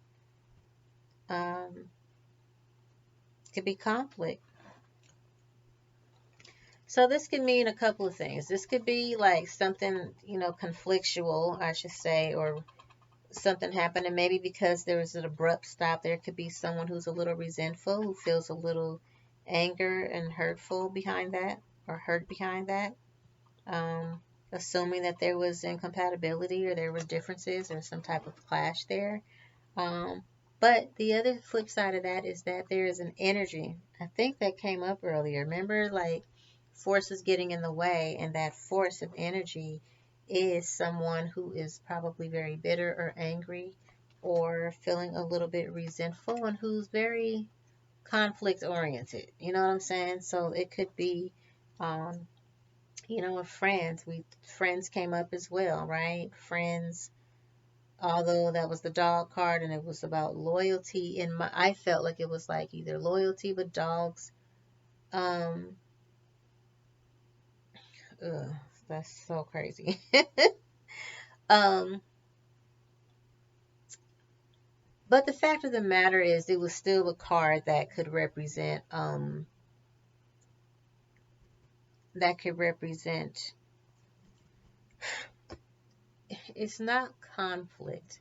Could be conflict. So this could mean a couple of things. This could be like something, you know, conflictual, I should say, or something happened, and maybe because there was an abrupt stop, there could be someone who's a little resentful, who feels a little anger and hurtful behind that, or hurt behind that. Assuming that there was incompatibility, or there was differences, or some type of clash there. But the other flip side of that is that there is an energy. I think that came up earlier. Remember, like, forces getting in the way, and that force of energy is someone who is probably very bitter or angry, or feeling a little bit resentful, and who's very conflict oriented. You know what I'm saying? So it could be, um, with friends. Friends came up as well, right? Friends, although that was the dog card and it was about loyalty. I felt like it was like either loyalty with dogs. Um, ugh, that's so crazy. um, but the fact of the matter is, it was still a card that could represent, that could represent. It's not conflict,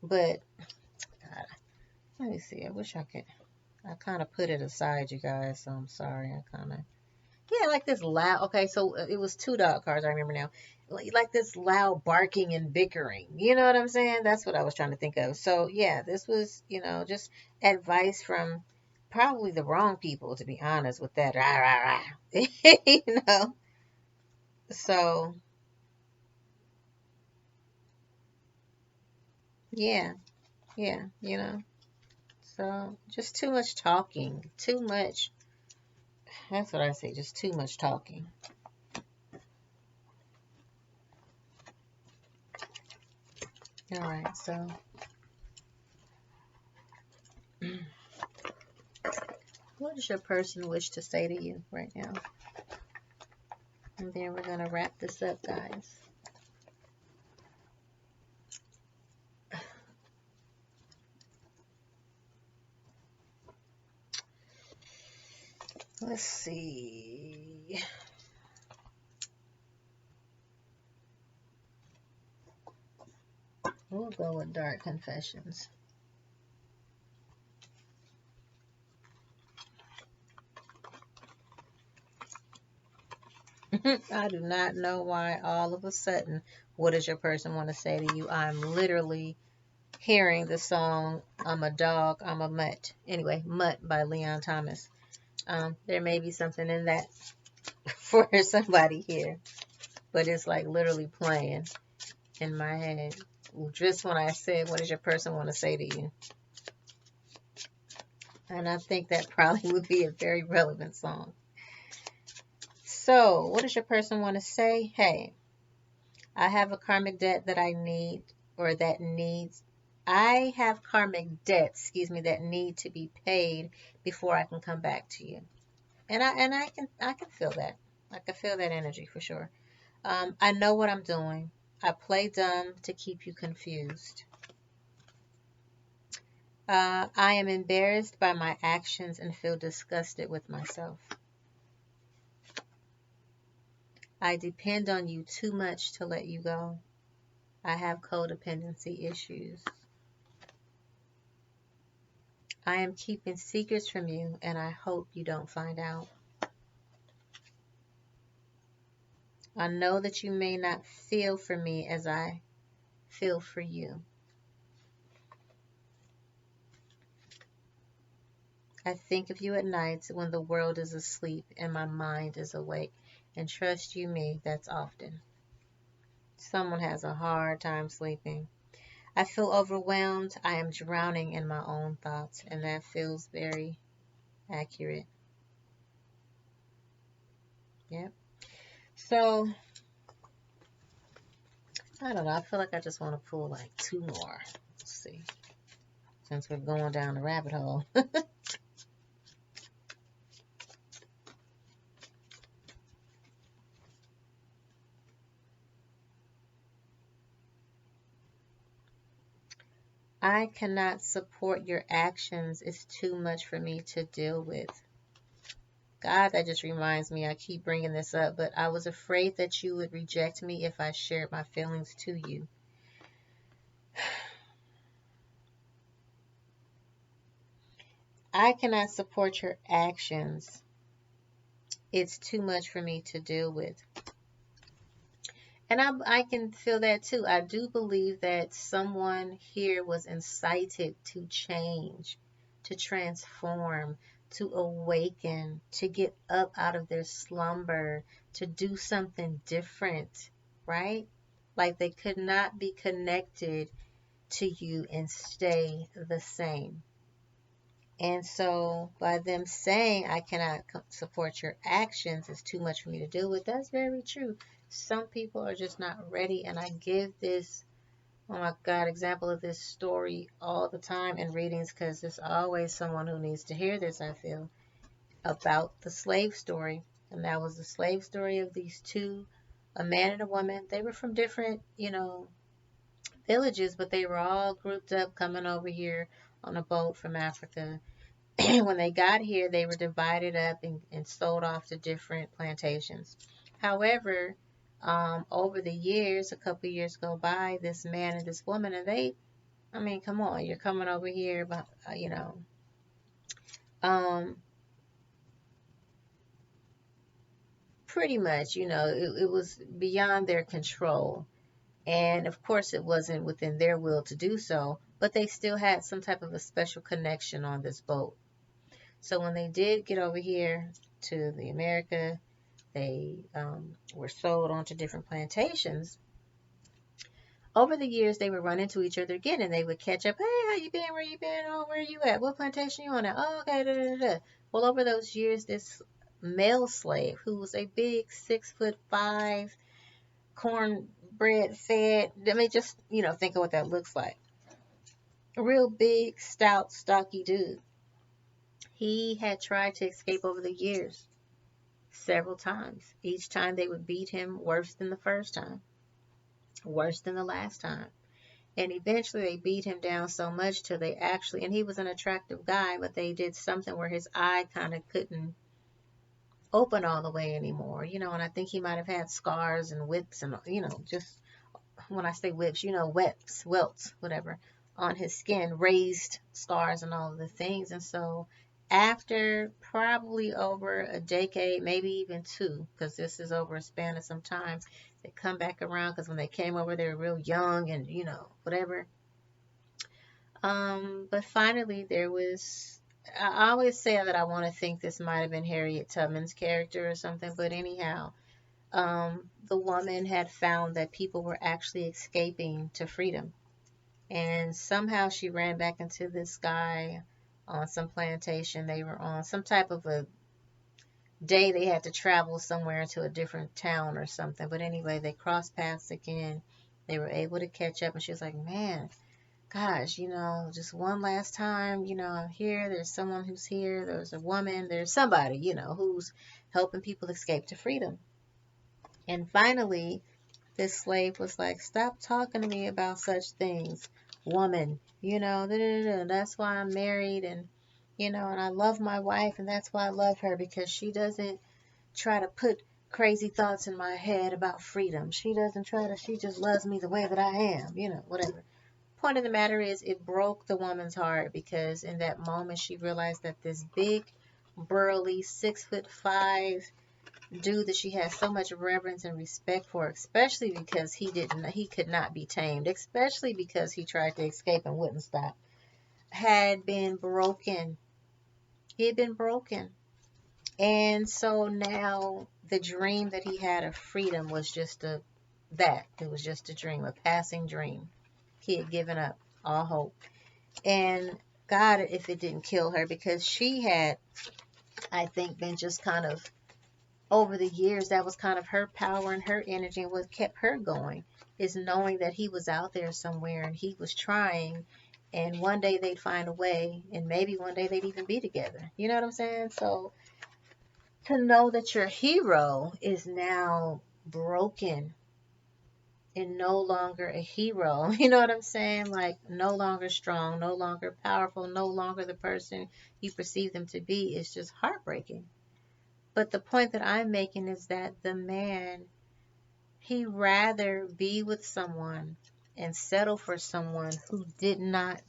but God, let me see. I wish I could. I kind of put it aside, you guys. So I'm sorry. I kind of, yeah, like this loud. Okay, so it was two dog cards. I remember now. Like this loud barking and bickering. You know what I'm saying? That's what I was trying to think of. So yeah, this was, just advice from probably the wrong people, to be honest with that. Rah, rah, rah. you know. So yeah, yeah, So just too much talking. Too much. That's what I say. Just too much talking. All right. So what does your person wish to say to you right now? And then we're gonna wrap this up, guys. Let's see. We'll go with Dark Confessions. I do not know why all of a sudden, what does your person want to say to you? I'm literally hearing the song I'm a Dog, I'm a Mutt. Anyway, Mutt by Leon Thomas. There may be something in that for somebody here, but it's like literally playing in my head. Just when I said, what does your person want to say to you? And I think that probably would be a very relevant song. So, what does your person want to say? Hey, I have a karmic debt that I need, or that needs. I have karmic debts, that need to be paid before I can come back to you. And I can feel that. I can feel that energy for sure. I know what I'm doing. I play dumb to keep you confused. I am embarrassed by my actions and feel disgusted with myself. I depend on you too much to let you go. I have codependency issues. I am keeping secrets from you, and I hope you don't find out. I know that you may not feel for me as I feel for you. I think of you at nights when the world is asleep and my mind is awake. And trust you me, that's often. Someone has a hard time sleeping. I feel overwhelmed. I am drowning in my own thoughts, and that feels very accurate. Yep. So, I don't know. I feel like I just want to pull like two more. Let's see. Since we're going down the rabbit hole. I cannot support your actions. It's too much for me to deal with. God, that just reminds me, I keep bringing this up, but I was afraid that you would reject me if I shared my feelings to you. I cannot support your actions. It's too much for me to deal with. And I can feel that too. I do believe that someone here was incited to change, to transform, to awaken, to get up out of their slumber, to do something different, right? Like they could not be connected to you and stay the same. And so by them saying, I cannot support your actions, it's too much for me to deal with, that's very true. Some people are just not ready. And I give this, oh my God, example of this story all the time in readings because there's always someone who needs to hear this, I feel, about the slave story. And that was the slave story of these two, a man and a woman. They were from different, villages, but they were all grouped up coming over here on a boat from Africa. When they got here, they were divided up and sold off to different plantations. However, over the years, a couple of years go by, this man and this woman, and I mean, come on, you're coming over here, but, um, pretty much, it was beyond their control. And of course, it wasn't within their will to do so, but they still had some type of a special connection on this boat. So when they did get over here to the America, they were sold onto different plantations. Over the years, they would run into each other again, and they would catch up. Hey, how you been? Where you been? Oh, where you at? What plantation you on at? Oh, okay. Da, da, da. Well, over those years, this male slave, who was a big 6'5", cornbread fed. I mean, just think of what that looks like. A real big, stout, stocky dude. He had tried to escape over the years several times. Each time they would beat him worse than the first time, worse than the last time. And eventually they beat him down so much till they actually, and he was an attractive guy, but they did something where his eye kind of couldn't open all the way anymore, and I think he might have had scars and whips and, just when I say whips, welts, whatever, on his skin, raised scars and all of the things. And so after probably over a decade, maybe even two, because this is over a span of some time, they come back around because when they came over, they were real young and, whatever. But finally, there was. I always say that I want to think this might have been Harriet Tubman's character or something, but anyhow, the woman had found that people were actually escaping to freedom. And somehow she ran back into this guy on some plantation. They were on some type of a day they had to travel somewhere to a different town or something. But anyway, they crossed paths again. They were able to catch up, and she was like, man, gosh, just one last time, I'm here. There's someone who's here. There's a woman. There's somebody, who's helping people escape to freedom. And finally, this slave was like, stop talking to me about such things, woman. That's why I'm married, and, and I love my wife, and that's why I love her, because she doesn't try to put crazy thoughts in my head about freedom. She just loves me the way that I am, whatever. Point of the matter is, it broke the woman's heart, because in that moment she realized that this big, burly, 6'5" dude that she had so much reverence and respect for, especially because he could not be tamed, especially because he tried to escape and wouldn't stop, had been broken. He had been broken. And so now the dream that he had of freedom was just it was just a dream, a passing dream. He had given up all hope. And God, if it didn't kill her, because she had, I think, been just kind of, over the years, that was kind of her power and her energy, and what kept her going is knowing that he was out there somewhere and he was trying, and one day they'd find a way, and maybe one day they'd even be together. You know what I'm saying? So to know that your hero is now broken and no longer a hero, you know what I'm saying? Like, no longer strong, no longer powerful, no longer the person you perceive them to be, is just heartbreaking. But the point that I'm making is that the man, he rather be with someone and settle for someone who did not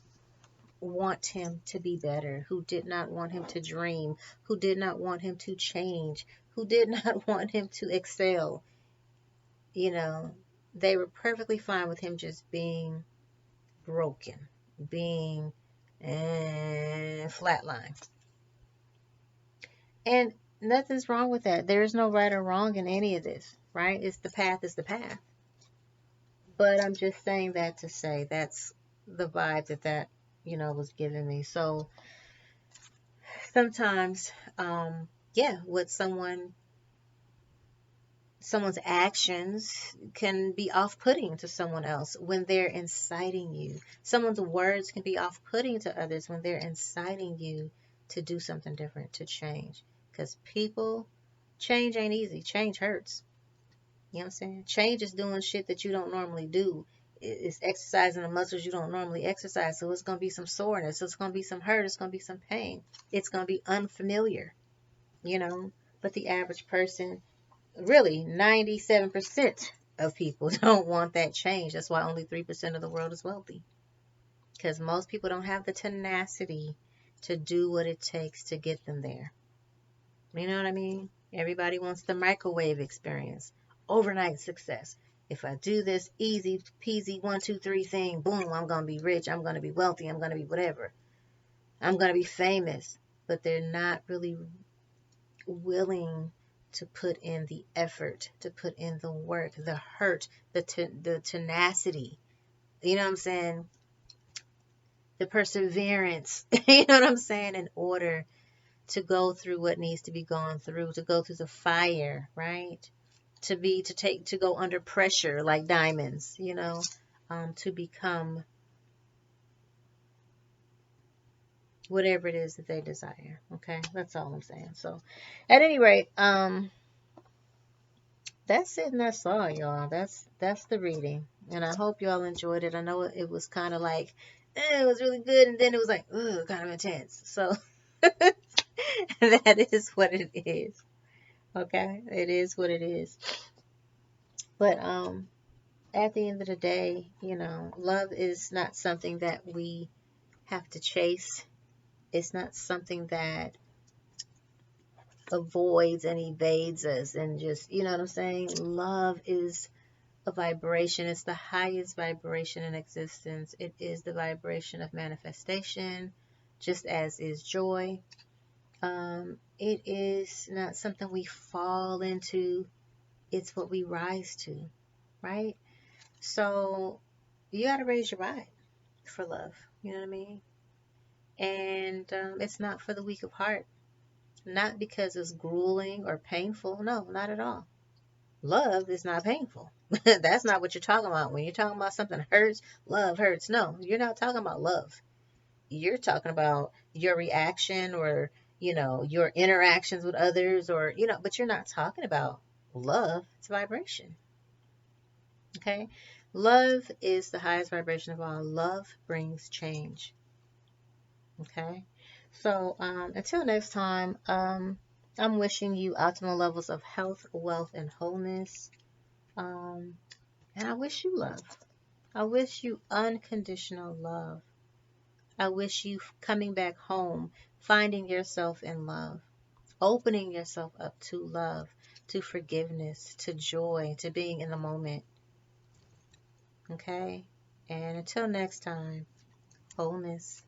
want him to be better, who did not want him to dream, who did not want him to change, who did not want him to excel. They were perfectly fine with him just being broken, being flatline. And nothing's wrong with that. There is no right or wrong in any of this, right? It's the path is the path. But I'm just saying that to say that's the vibe that was giving me. So sometimes, yeah, what someone's actions can be off-putting to someone else when they're inciting you. Someone's words can be off-putting to others when they're inciting you to do something different, to change. Because people, change ain't easy. Change hurts. You know what I'm saying? Change is doing shit that you don't normally do. It's exercising the muscles you don't normally exercise. So it's going to be some soreness. So it's going to be some hurt. It's going to be some pain. It's going to be unfamiliar, you know? But the average person, really 97% of people don't want that change. That's why only 3% of the world is wealthy. Because most people don't have the tenacity to do what it takes to get them there. You know what I mean? Everybody wants the microwave experience, overnight success. If I do this easy peasy 1, 2, 3 thing, boom, I'm going to be rich. I'm going to be wealthy. I'm going to be whatever. I'm going to be famous. But they're not really willing to put in the effort, to put in the work, the hurt, the tenacity. You know what I'm saying? The perseverance. You know what I'm saying? In order to go through what needs to be gone through, to go through the fire, right? To go under pressure like diamonds, you know, to become whatever it is that they desire. Okay, that's all I'm saying. So, at any rate, that's it and that's all, y'all. That's the reading, and I hope y'all enjoyed it. I know it was kind of like, it was really good, and then it was like, kind of intense. So that is what it is. Okay, it is what it is. But at the end of the day, you know, love is not something that we have to chase. It's not something that avoids and evades us and just, you know what I'm saying? Love is a vibration. It's the highest vibration in existence. It is the vibration of manifestation, just as is joy. It is not something we fall into. It's what we rise to, right? So you got to raise your vibe for love. You know what I mean? And it's not for the weak of heart. Not because it's grueling or painful. No, not at all. Love is not painful. That's not what you're talking about. When you're talking about something hurts, love hurts. No, you're not talking about love. You're talking about your reaction or, you know, your interactions with others or, you know, but you're not talking about love. It's vibration. Okay? Love is the highest vibration of all. Love brings change. Okay? So, until next time, I'm wishing you optimal levels of health, wealth, and wholeness. And I wish you love. I wish you unconditional love. I wish you coming back home, finding yourself in love, opening yourself up to love, to forgiveness, to joy, to being in the moment. Okay? And until next time, wholeness.